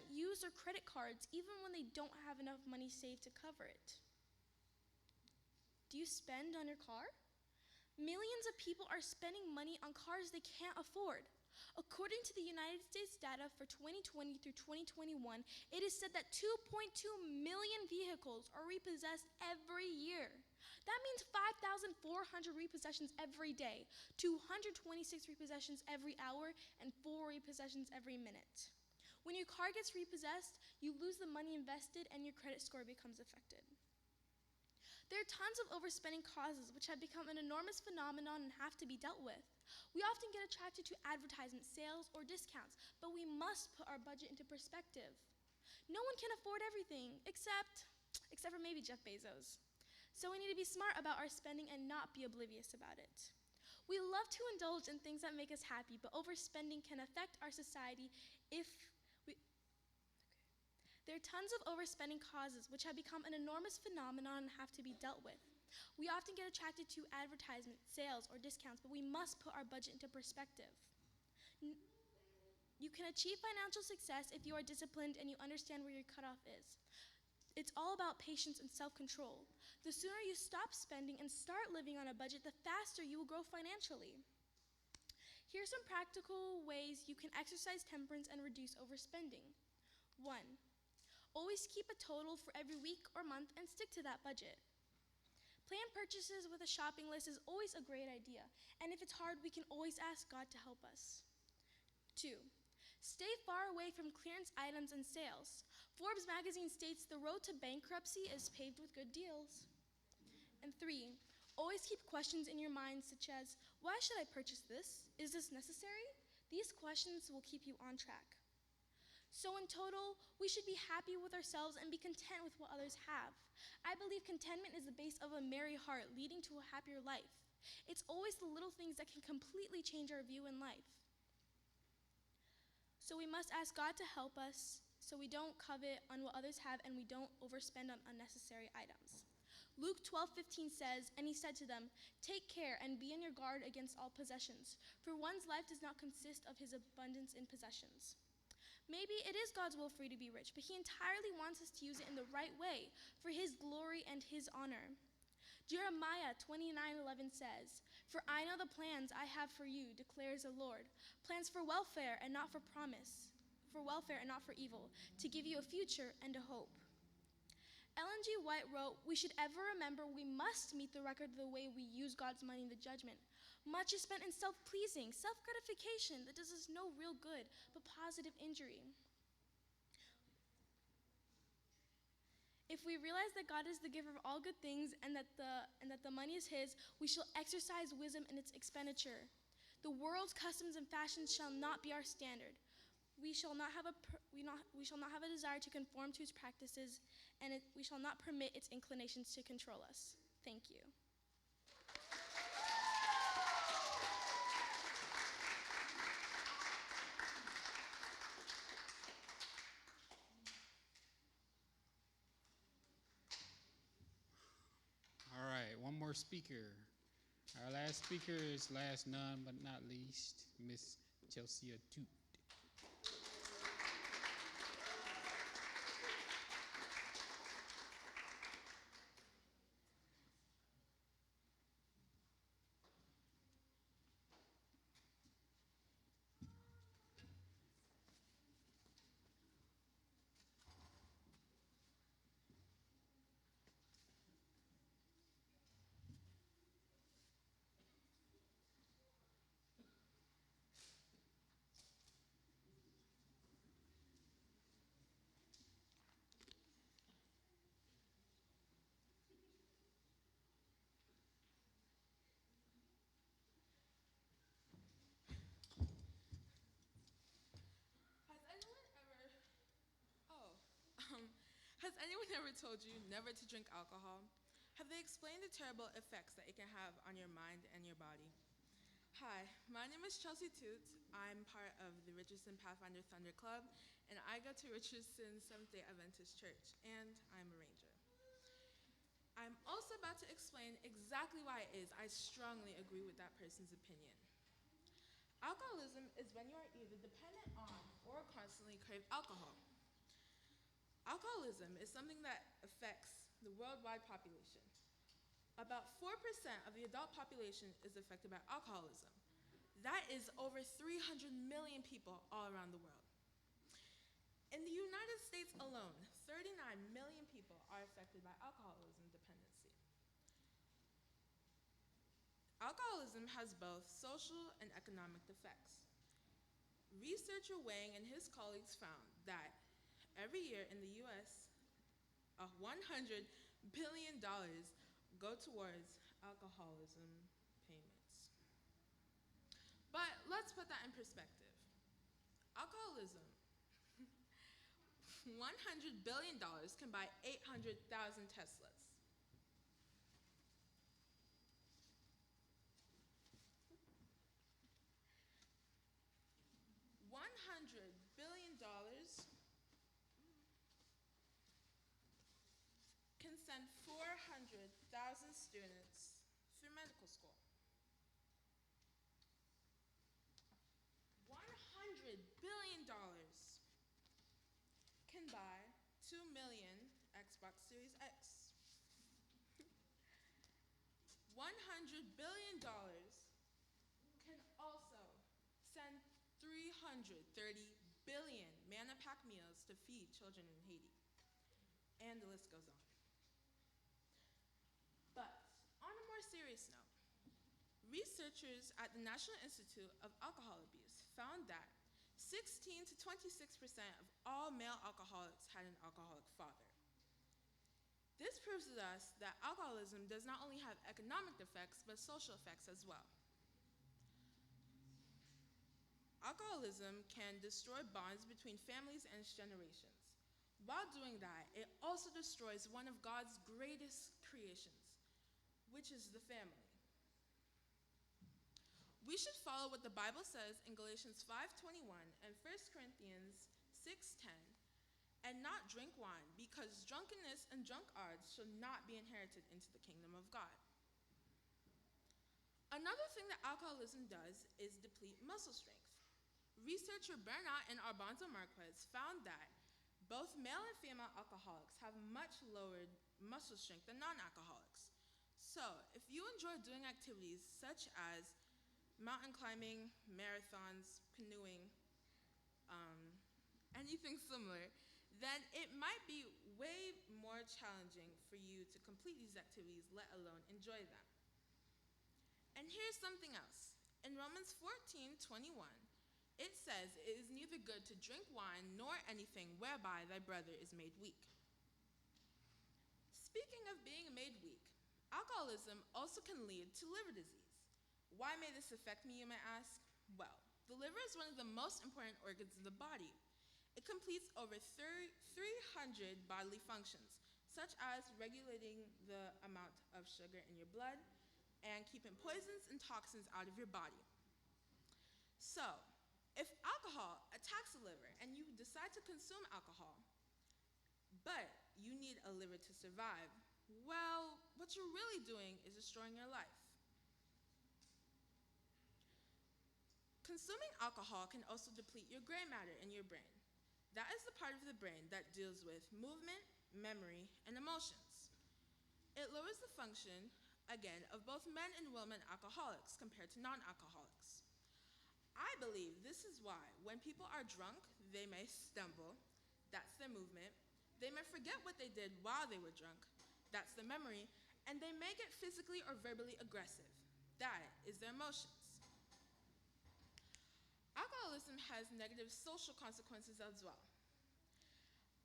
use their credit cards even when they don't have enough money saved to cover it. Do you spend on your car? Millions of people are spending money on cars they can't afford. According to the United States data for 2020 through 2021, it is said that 2.2 million vehicles are repossessed every year. That means 5,400 repossessions every day, 226 repossessions every hour, and 4 repossessions every minute. When your car gets repossessed, you lose the money invested and your credit score becomes affected. There are tons of overspending causes which have become an enormous phenomenon and have to be dealt with. We often get attracted to advertisement, sales, or discounts, but we must put our budget into perspective. No one can afford everything, except for maybe Jeff Bezos. So we need to be smart about our spending and not be oblivious about it. We love to indulge in things that make us happy, but overspending can affect our society There are tons of overspending causes which have become an enormous phenomenon and have to be dealt with. We often get attracted to advertisement, sales, or discounts, but we must put our budget into perspective. You can achieve financial success if you are disciplined and you understand where your cutoff is. It's all about patience and self-control. The sooner you stop spending and start living on a budget, the faster you will grow financially. Here are some practical ways you can exercise temperance and reduce overspending. 1. Always keep a total for every week or month and stick to that budget. Plan purchases with a shopping list is always a great idea, and if it's hard, we can always ask God to help us. 2. Stay far away from clearance items and sales. Forbes magazine states the road to bankruptcy is paved with good deals. And 3. Always keep questions in your mind such as, why should I purchase this? Is this necessary? These questions will keep you on track. So in total, we should be happy with ourselves and be content with what others have. I believe contentment is the base of a merry heart, leading to a happier life. It's always the little things that can completely change our view in life. So we must ask God to help us so we don't covet on what others have and we don't overspend on unnecessary items. Luke 12:15 says, "And he said to them, 'Take care and be on your guard against all possessions, for one's life does not consist of his abundance in possessions.'" Maybe it is God's will for you to be rich, but he entirely wants us to use it in the right way for his glory and his honor. Jeremiah 29:11 says, "For I know the plans I have for you, declares the Lord, plans for welfare and not for promise, for welfare and not for evil, to give you a future and a hope." Ellen G. White wrote, "We should ever remember we must meet the record of the way we use God's money in the judgment. Much is spent in self-pleasing, self-gratification that does us no real good, but positive injury." If we realize that God is the giver of all good things and that the money is his, we shall exercise wisdom in its expenditure. The world's customs and fashions shall not be our standard. We shall not have a desire to conform to its practices, and we shall not permit its inclinations to control us. Thank you. All right, one more speaker. Our last speaker is last none but not least, Miss Chelsea Toot. Has anyone ever told you never to drink alcohol? Have they explained the terrible effects that it can have on your mind and your body? Hi, my name is Chelsea Toots. I'm part of the Richardson Pathfinder Thunder Club, and I go to Richardson Seventh-day Adventist Church, and I'm a ranger. I'm also about to explain exactly why it is I strongly agree with that person's opinion. Alcoholism is when you are either dependent on or constantly crave alcohol. Alcoholism is something that affects the worldwide population. About 4% of the adult population is affected by alcoholism. That is over 300 million people all around the world. In the United States alone, 39 million people are affected by alcoholism dependency. Alcoholism has both social and economic effects. Researcher Wang and his colleagues found that every year in the US, $100 billion go towards alcoholism payments. But let's put that in perspective. Alcoholism, $100 billion can buy 800,000 Teslas. $100 billion can send 400,000 students through medical school. $100 billion can buy 2 million Xbox Series X. $100 billion can also send 330 billion manna-pack meals to feed children in Haiti. And the list goes on. But on a more serious note, researchers at the National Institute of Alcohol Abuse found that 16 to 26% of all male alcoholics had an alcoholic father. This proves to us that alcoholism does not only have economic effects, but social effects as well. Alcoholism can destroy bonds between families and its generations. While doing that, it also destroys one of God's greatest creations, which is the family. We should follow what the Bible says in Galatians 5:21 and 1 Corinthians 6:10, and not drink wine, because drunkenness and drunkards shall not be inherited into the kingdom of God. Another thing that alcoholism does is deplete muscle strength. Researcher Bernat and Arbanzo Marquez found that both male and female alcoholics have much lowered muscle strength than non-alcoholics. So, if you enjoy doing activities such as mountain climbing, marathons, canoeing, anything similar, then it might be way more challenging for you to complete these activities, let alone enjoy them. And here's something else. In Romans 14:21, it says, "It is neither good to drink wine nor anything whereby thy brother is made weak." Speaking of being made weak, alcoholism also can lead to liver disease. Why may this affect me, you may ask? Well, the liver is one of the most important organs in the body. It completes over 300 bodily functions, such as regulating the amount of sugar in your blood and keeping poisons and toxins out of your body. So, if alcohol attacks the liver and you decide to consume alcohol, but you need a liver to survive, well, what you're really doing is destroying your life. Consuming alcohol can also deplete your gray matter in your brain. That is the part of the brain that deals with movement, memory, and emotions. It lowers the function, again, of both men and women alcoholics compared to non-alcoholics. I believe this is why when people are drunk, they may stumble, that's their movement. They may forget what they did while they were drunk, that's their memory, and they may get physically or verbally aggressive, that is their emotions. Alcoholism has negative social consequences as well.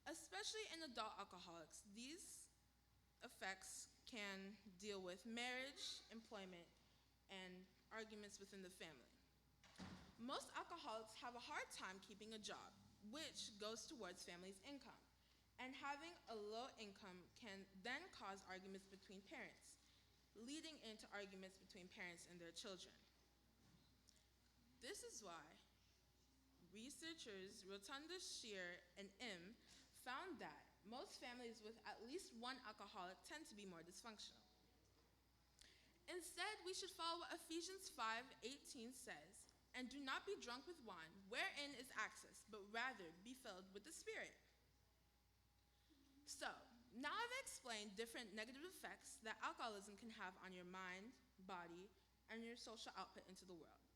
Especially in adult alcoholics, these effects can deal with marriage, employment, and arguments within the family. Most alcoholics have a hard time keeping a job, which goes towards family's income. And having a low income can then cause arguments between parents, leading into arguments between parents and their children. This is why researchers Rotunda, Shear, and Im found that most families with at least one alcoholic tend to be more dysfunctional. Instead, we should follow what Ephesians 5:18 says, "And do not be drunk with wine, wherein is excess, but rather be filled with the Spirit." So, now I've explained different negative effects that alcoholism can have on your mind, body, and your social output into the world.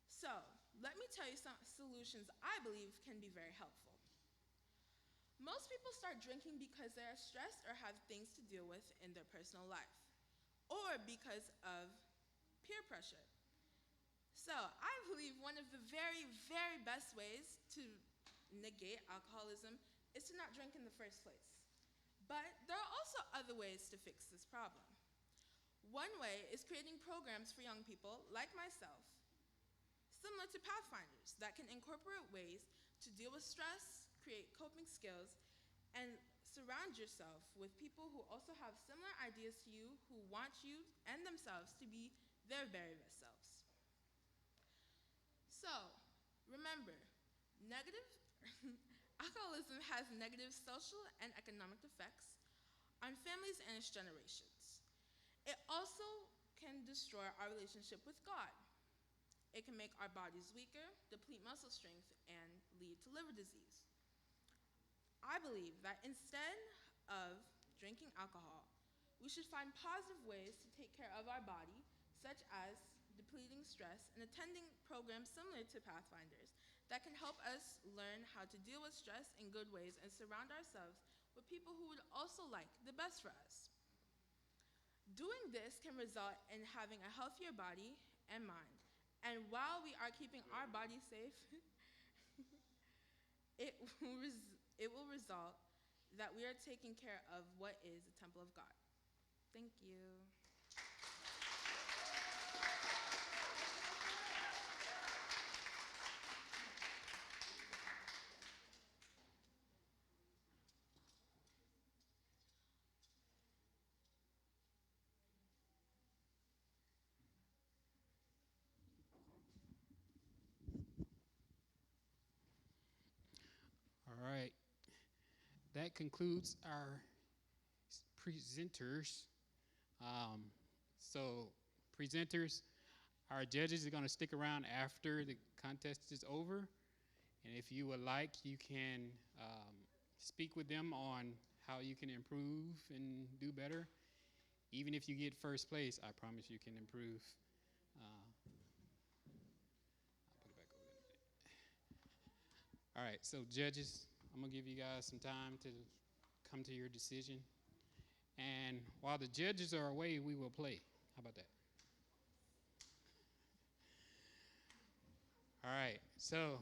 So, let me tell you some solutions I believe can be very helpful. Most people start drinking because they are stressed or have things to deal with in their personal life, or because of peer pressure. So, I believe one of the very, very best ways to negate alcoholism is to not drink in the first place. But there are also other ways to fix this problem. One way is creating programs for young people, like myself, similar to Pathfinders, that can incorporate ways to deal with stress, create coping skills, and surround yourself with people who also have similar ideas to you, who want you and themselves to be their very best selves. So, remember, alcoholism has negative social and economic effects on families and its generations. It also can destroy our relationship with God. It can make our bodies weaker, deplete muscle strength, and lead to liver disease. I believe that instead of drinking alcohol, we should find positive ways to take care of our body, such as depleting stress and attending programs similar to Pathfinders that can help us learn how to deal with stress in good ways and surround ourselves with people who would also like the best for us. Doing this can result in having a healthier body and mind. And while we are keeping our bodies safe, it will result that we are taking care of what is the temple of God. Thank you. that concludes our presenters. So, presenters, our judges are going to stick around after the contest is over. And if you would like, you can speak with them on how you can improve and do better. Even if you get first place, I promise you can improve. I'll put it back over there. All right, so judges, I'm going to give you guys some time to come to your decision. And while the judges are away, we will play. How about that? All right, so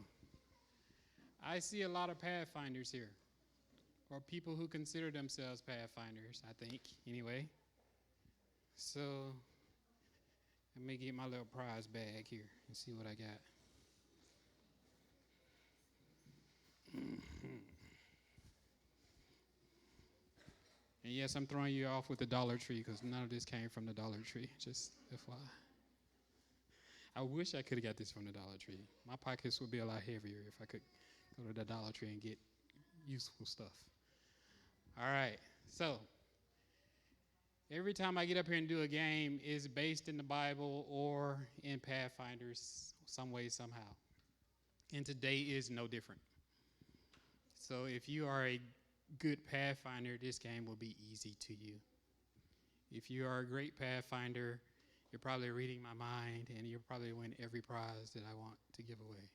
I see a lot of Pathfinders here, or people who consider themselves Pathfinders, I think, anyway. So let me get my little prize bag here and see what I got. And yes, I'm throwing you off with the Dollar Tree because none of this came from the Dollar Tree, just FYI. I wish I could have got this from the Dollar Tree. My pockets would be a lot heavier if I could go to the Dollar Tree and get useful stuff. All right, so every time I get up here and do a game is based in the Bible or in Pathfinders some way, somehow. And today is no different. So if you are a good Pathfinder, this game will be easy to you. If you are a great Pathfinder, you're probably reading my mind, and you'll probably win every prize that I want to give away.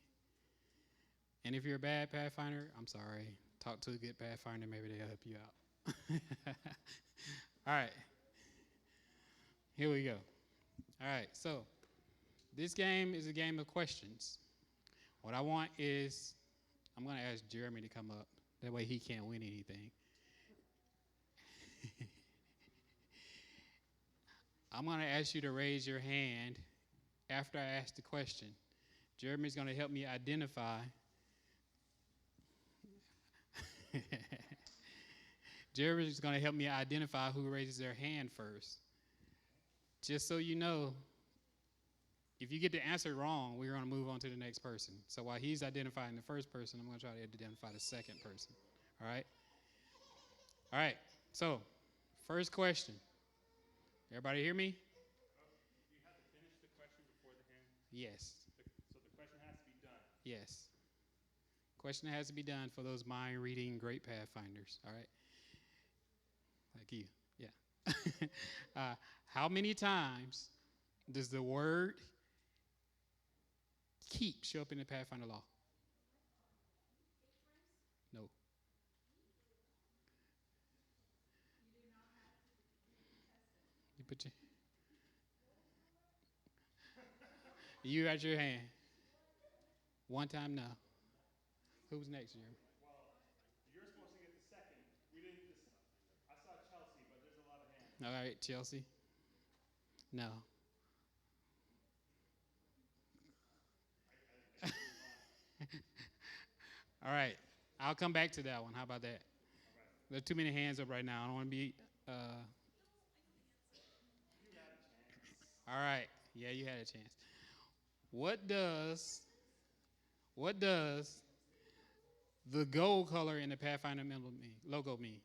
And if you're a bad Pathfinder, I'm sorry. Talk to a good Pathfinder, maybe they'll help you out. All right. Here we go. All right, so this game is a game of questions. What I want is, I'm going to ask Jeremy to come up. That way he can't win anything. I'm going to ask you to raise your hand after I ask the question. Jeremy's going to help me identify. Jeremy's going to help me identify who raises their hand first. Just so you know, if you get the answer wrong, we're going to move on to the next person. So while he's identifying the first person, I'm going to try to identify the second person. All right? All right. So, first question. Everybody hear me? You have to finish the question before the hand? Yes. So the question has to be done? Yes. Question has to be done for those mind-reading great Pathfinders. All right? Like you. Yeah. How many times does the word keep show up in the Pathfinder law? No. You put your. You got your hand. One time now. Who's next, Jeremy? Well, you're supposed to get the second. We didn't. I saw Chelsea, but there's a lot of hands. All right, Chelsea. No. All right. I'll come back to that one. How about that? There are too many hands up right now. I don't want to be. You had a chance. All right. Yeah, you had a chance. What does the gold color in the Pathfinder logo mean?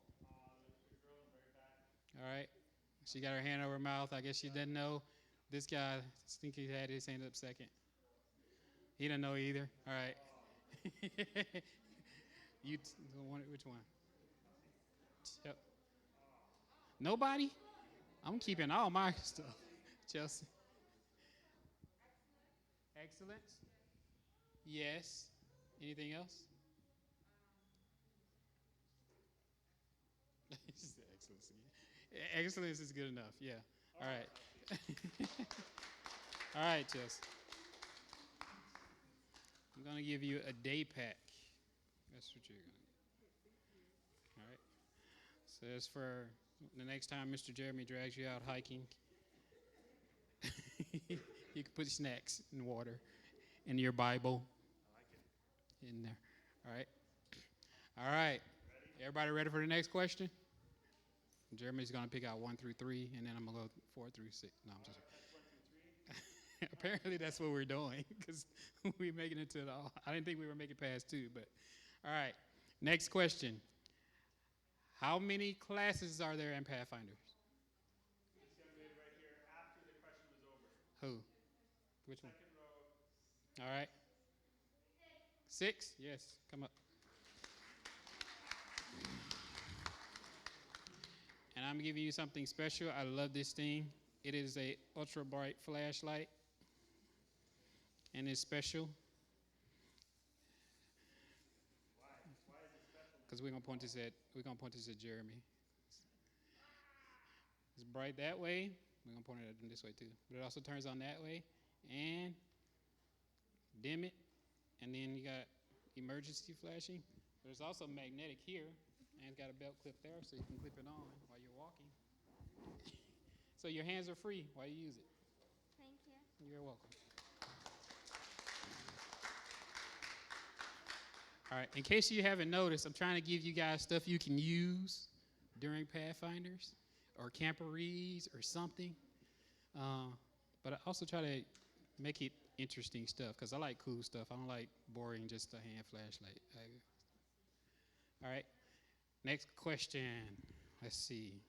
The girl in the very back. All right. She got her hand over her mouth. I guess she didn't know. This guy, I think he had his hand up second. He didn't know either. All right. Which one? Nobody? I'm keeping all my stuff. Chelsea. Excellence? Yes. Anything else? Excellence. Excellence is good enough. Yeah. All right. All right, Chelsea. I'm going to give you a day pack. That's what you're going to. All right. So that's for the next time Mr. Jeremy drags you out hiking. You can put snacks and water in your Bible. I like it. In there. All right. All right. Everybody ready for the next question? Jeremy's going to pick out 1 through 3, and then I'm going to go 4 through 6. No, I'm just. That's 1, 2, 3. Apparently that's what we're doing because we're making it to the. I didn't think we were making past 2, but all right. Next question. How many classes are there in Pathfinder? This young lady right here, after the question was over. Who? Which one? Second row. All right. 6? Yes. Come up. And I'm giving you something special. I love this thing. It is a ultra bright flashlight, and it's special. Why? Why is it special? Because we're gonna point this at Jeremy. It's bright that way. We're gonna point it at him this way too. But it also turns on that way, and dim it, and then you got emergency flashing. There's also magnetic here, and it's got a belt clip there, so you can clip it on while you're walking. So your hands are free while you use it. Thank you. You're welcome. All right, in case you haven't noticed, I'm trying to give you guys stuff you can use during Pathfinders or camporees or something. But I also try to make it interesting stuff because I like cool stuff. I don't like boring, just a hand flashlight. All right, next question. Let's see.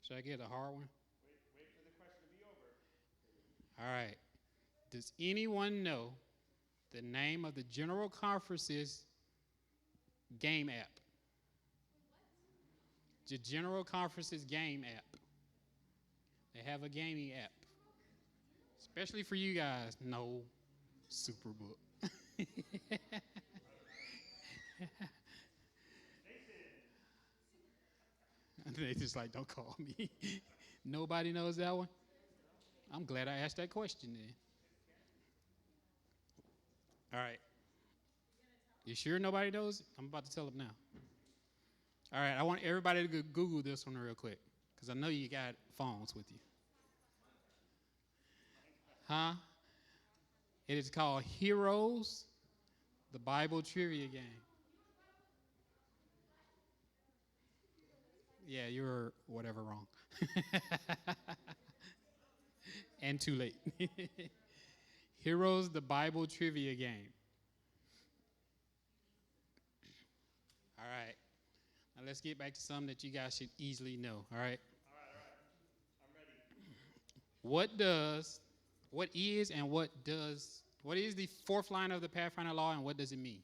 Should I get a hard one? Wait for the question to be over. All right. Does anyone know the name of the General Conference's game app? The General Conference's game app. They have a gaming app. Especially for you guys. No, Superbook. They just like, don't call me. Nobody knows that one? I'm glad I asked that question then. All right. You sure nobody knows? I'm about to tell them now. All right, I want everybody to Google this one real quick because I know you got phones with you. Huh? It is called Heroes, the Bible Trivia Game. Yeah, you were whatever wrong. And too late. Heroes, the Bible Trivia Game. All right. Now let's get back to something that you guys should easily know. All right. All right. I'm ready. What is the fourth line of the Pathfinder law and what does it mean?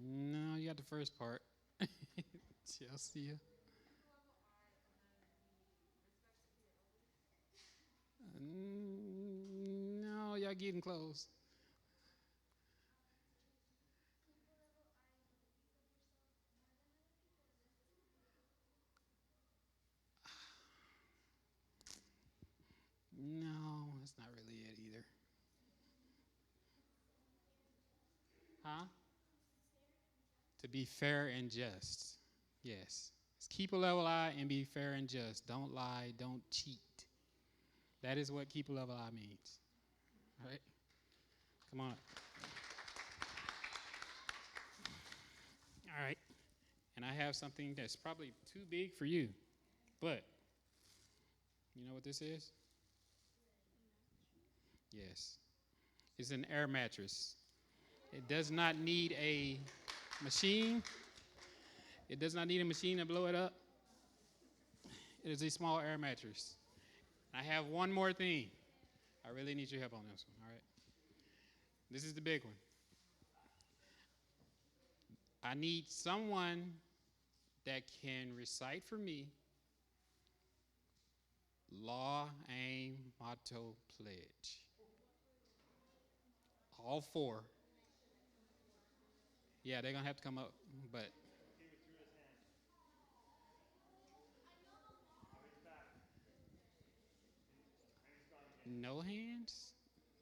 No, you got the first part. Chelsea. No, y'all getting close. No, that's not really it either. Huh? To be fair and just. Yes. Just keep a level eye and be fair and just. Don't lie. Don't cheat. That is what keep a level eye means. All right? Come on. All right. And I have something that's probably too big for you. But you know what this is? Yes. It's an air mattress. It does not need a machine. It does not need a machine to blow it up. It is a small air mattress. I have one more thing. I really need your help on this one, all right? This is the big one. I need someone that can recite for me law, aim, motto, pledge. All four. Yeah, they're going to have to come up, but. He withdrew his hand. Now he's back. And he's gone again. No hands?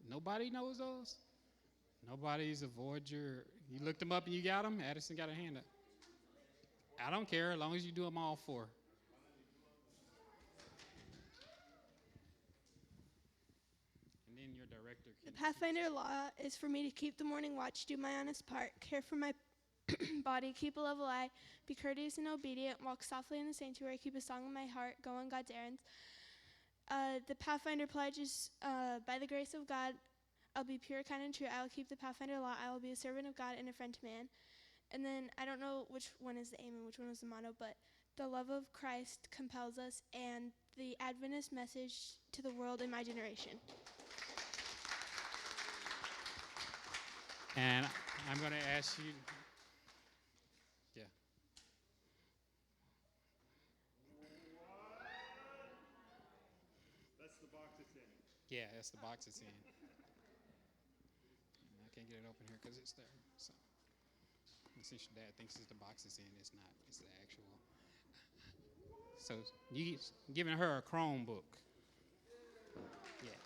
Nobody knows those? Nobody's a Voyager. You looked them up and you got them? Addison got a hand up. I don't care as long as you do them all four. And then your director The Pathfinder law is for me to keep the morning watch, do my honest part, care for my body, keep a level eye, be courteous and obedient, walk softly in the sanctuary, keep a song in my heart, go on God's errands. The Pathfinder pledge is, by the grace of God, I'll be pure, kind, and true. I will keep the Pathfinder law. I will be a servant of God and a friend to man. And then I don't know which one is the aim and which one was the motto, but the love of Christ compels us, and the Adventist message to the world in my generation. And I'm going to ask you, yeah. That's the box it's in. Yeah, that's the box it's in. I can't get it open here because it's there. So, since your dad thinks it's the box it's in, it's not. It's the actual. So, you giving her a Chromebook. Yeah.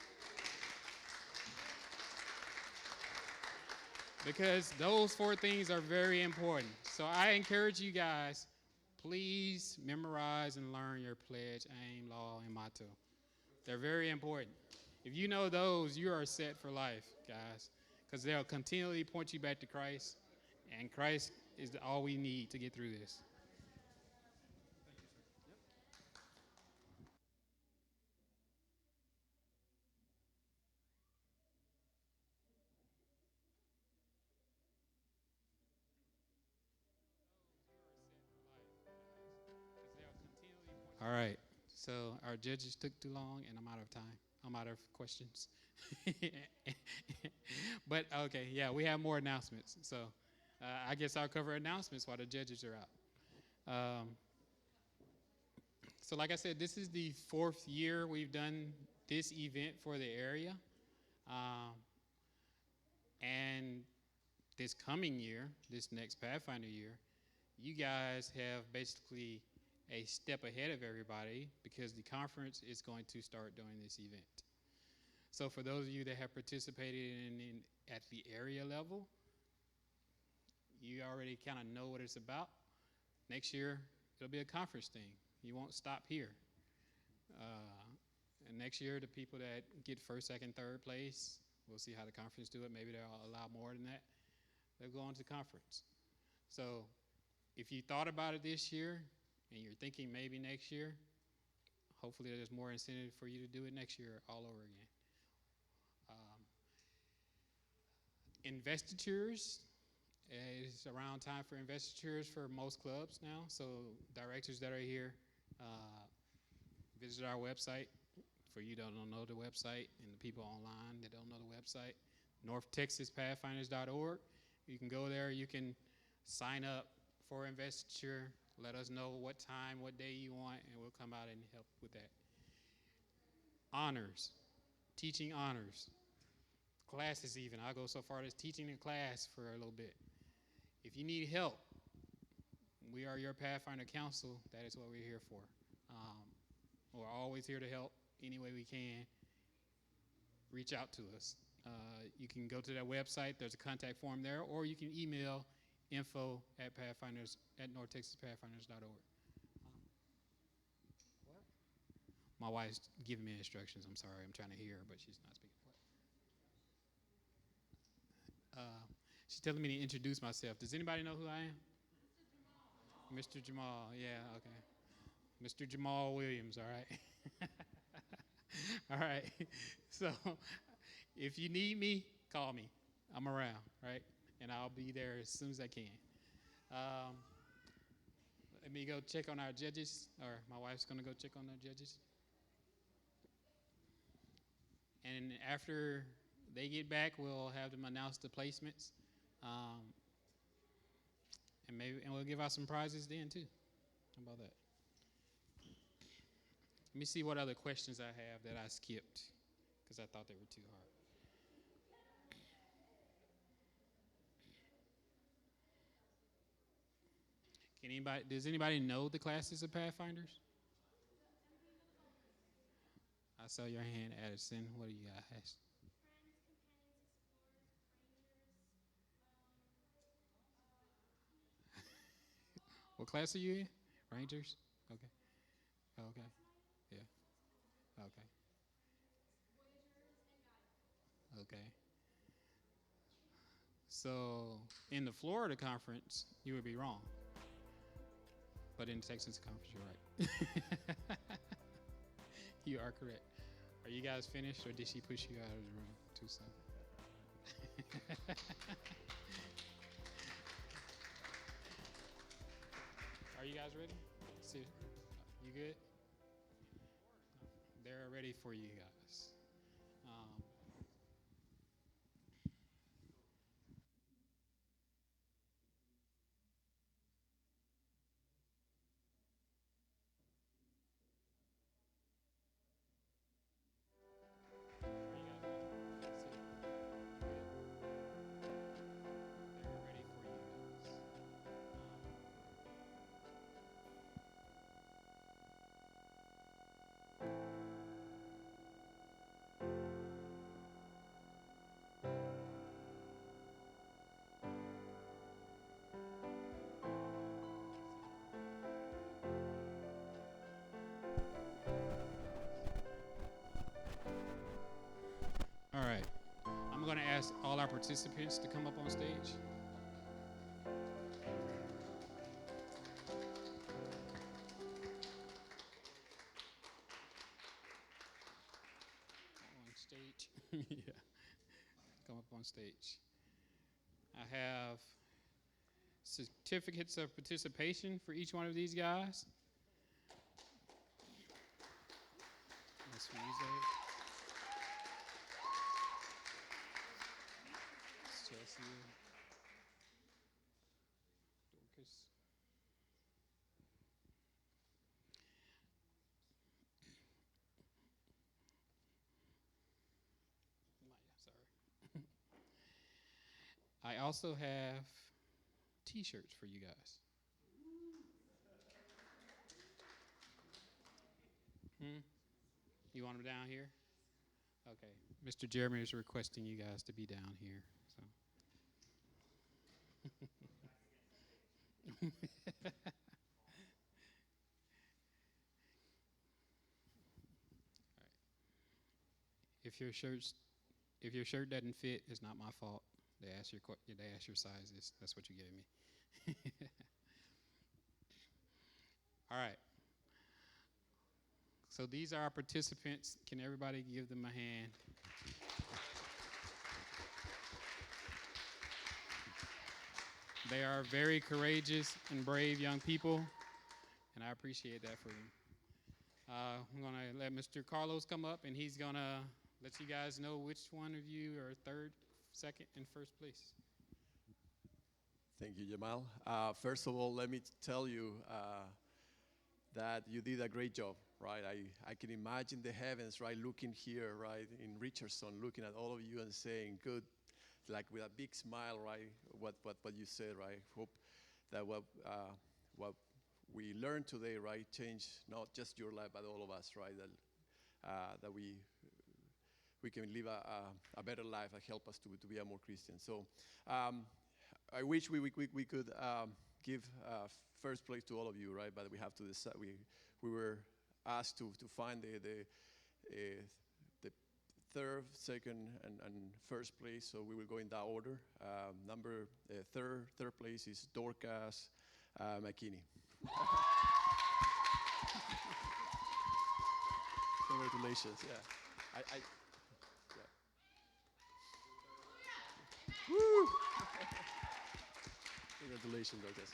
Because those 4 things are very important. So I encourage you guys, please memorize and learn your pledge, aim, law, and motto. They're very important. If you know those, you are set for life, guys, because they'll continually point you back to Christ, and Christ is all we need to get through this. All right. So our judges took too long, and I'm out of time. I'm out of questions. But okay, yeah, we have more announcements. So I guess I'll cover announcements while the judges are out. So like I said, this is the 4th year we've done this event for the area. And this coming year, this next Pathfinder year, you guys have basically a step ahead of everybody because the conference is going to start during this event. So for those of you that have participated in at the area level, you already kind of know what it's about. Next year, it'll be a conference thing. You won't stop here. And next year, the people that get 1st, 2nd, 3rd place, we'll see how the conference do it. Maybe they'll allow more than that. They'll go on to conference. So if you thought about it this year and you're thinking maybe next year, hopefully there's more incentive for you to do it next year all over again. Investitures, it's around time for investitures for most clubs now. So directors that are here, visit our website. For you that don't know the website and the people online that don't know the website, NorthTexasPathfinders.org. You can go there. You can sign up for investiture. Let us know what time, what day you want, and we'll come out and help with that. Honors, teaching honors. Classes even. I'll go so far as teaching a class for a little bit. If you need help, we are your Pathfinder Council. That is what we're here for. We're always here to help any way we can. Reach out to us. You can go to that website. There's a contact form there, or you can email info@NorthTexasPathfinders.org. My wife's giving me instructions. I'm sorry. I'm trying to hear her, but she's not speaking. She's telling me to introduce myself. Does anybody know who I am? Mr. Jamal. Yeah, okay. Mr. Jamal Williams, all right? All right. So if you need me, call me. I'm around, right? And I'll be there as soon as I can. Let me go check on our judges, or my wife's going to go check on our judges. And after they get back, we'll have them announce the placements. And we'll give out some prizes then too. How about that? Let me see what other questions I have that I skipped because I thought they were too hard. Does anybody know the classes of Pathfinders? I saw your hand, Addison. What do you guys? What class are you in? Rangers? Okay. Okay. Yeah. Okay. okay? So in the Florida conference, you would be wrong. But in Texas conference, you're right. You are correct. Are you guys finished, or did she push you out of the room too soon? Are you guys ready? See, you good? They're ready for you guys. Are you guys ready? See, good. They're ready for you guys. All right. I'm going to ask all our participants to come up on stage. On stage. Yeah. Come up on stage. I have certificates of participation for each one of these guys. That's for you, Zay. Chelsea. Dorcas. Maya, sorry. I also have t-shirts for you guys. You want them down here? Okay. Mr. Jeremy is requesting you guys to be down here. So. If your shirt doesn't fit, it's not my fault. They ask your sizes. That's what you gave me. All right. So these are our participants. Can everybody give them a hand? They are very courageous and brave young people, and I appreciate that for them. I'm going to let Mr. Carlos come up, and he's going to let you guys know which one of you are third, second, and first place. Thank you, Jamal. First of all, let me tell you that you did a great job, right? I can imagine the heavens, right, looking here, right, in Richardson, looking at all of you and saying, good, like with a big smile, right, what you said, right? Hope that what we learned today, right, change not just your life, but all of us, right, that we can live a better life and help us to be a more Christian. So I wish we could give first place to all of you, right? But we have to decide. We were asked to find the third, second, and first place. So we will go in that order. Third place is Dorcas McKinney. Congratulations! Yeah, yeah. Woo! Congratulations, Dorcas.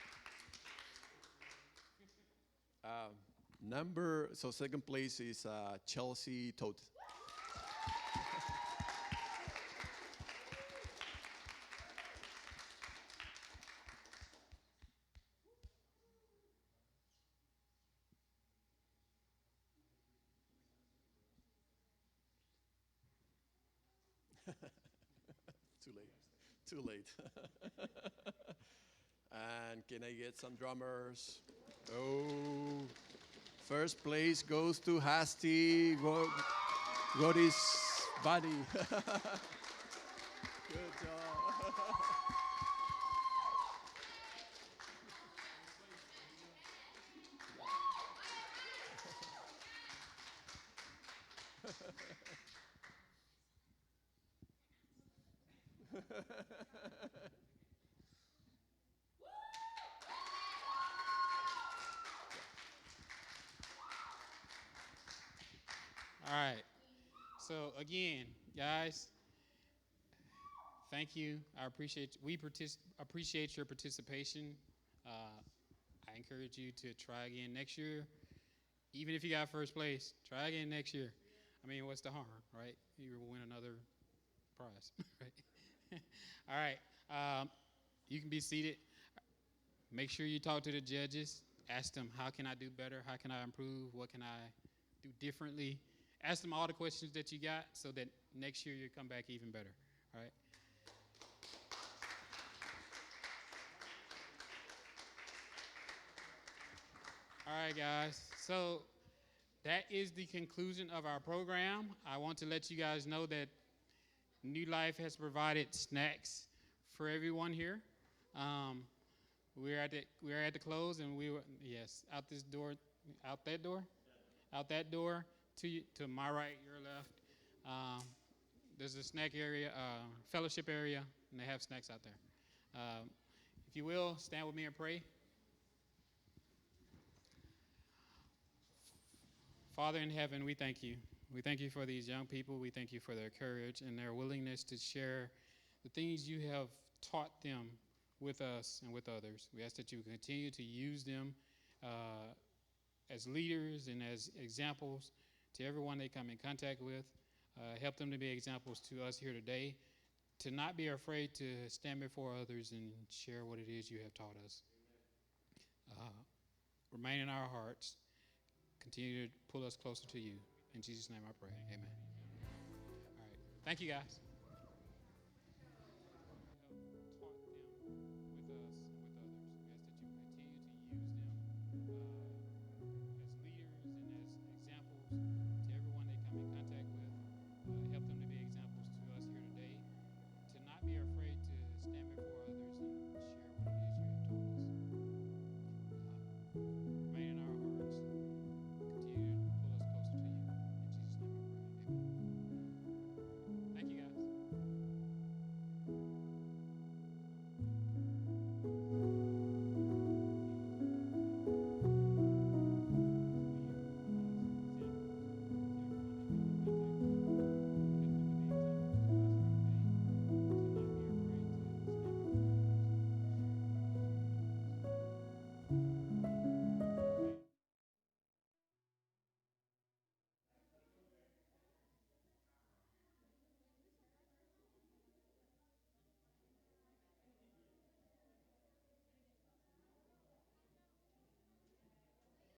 Second place is Chelsea Tote. Too late. And can I get some drummers? Oh, first place goes to Hasty. Got his body. Good job. All right. So again, guys, thank you. Appreciate your participation. I encourage you to try again next year. Even if you got first place, try again next year. I mean, what's the harm, right? You will win another prize, right? All right. You can be seated. Make sure you talk to the judges. Ask them, how can I do better? How can I improve? What can I do differently? Ask them all the questions that you got so that next year you come back even better, all right? All right, guys. So that is the conclusion of our program. I want to let you guys know that New Life has provided snacks for everyone here. We're at the close, and out this door, out that door to my right, your left. There's a snack area, fellowship area, and they have snacks out there. If you will, stand with me and pray. Father in heaven, we thank you. We thank you for these young people. We thank you for their courage and their willingness to share the things you have taught them with us and with others. We ask that you continue to use them as leaders and as examples to everyone they come in contact with. Help them to be examples to us here today, to not be afraid to stand before others and share what it is you have taught us. Remain in our hearts. Continue to pull us closer to you. In Jesus' name I pray. Amen. All right. Thank you, guys.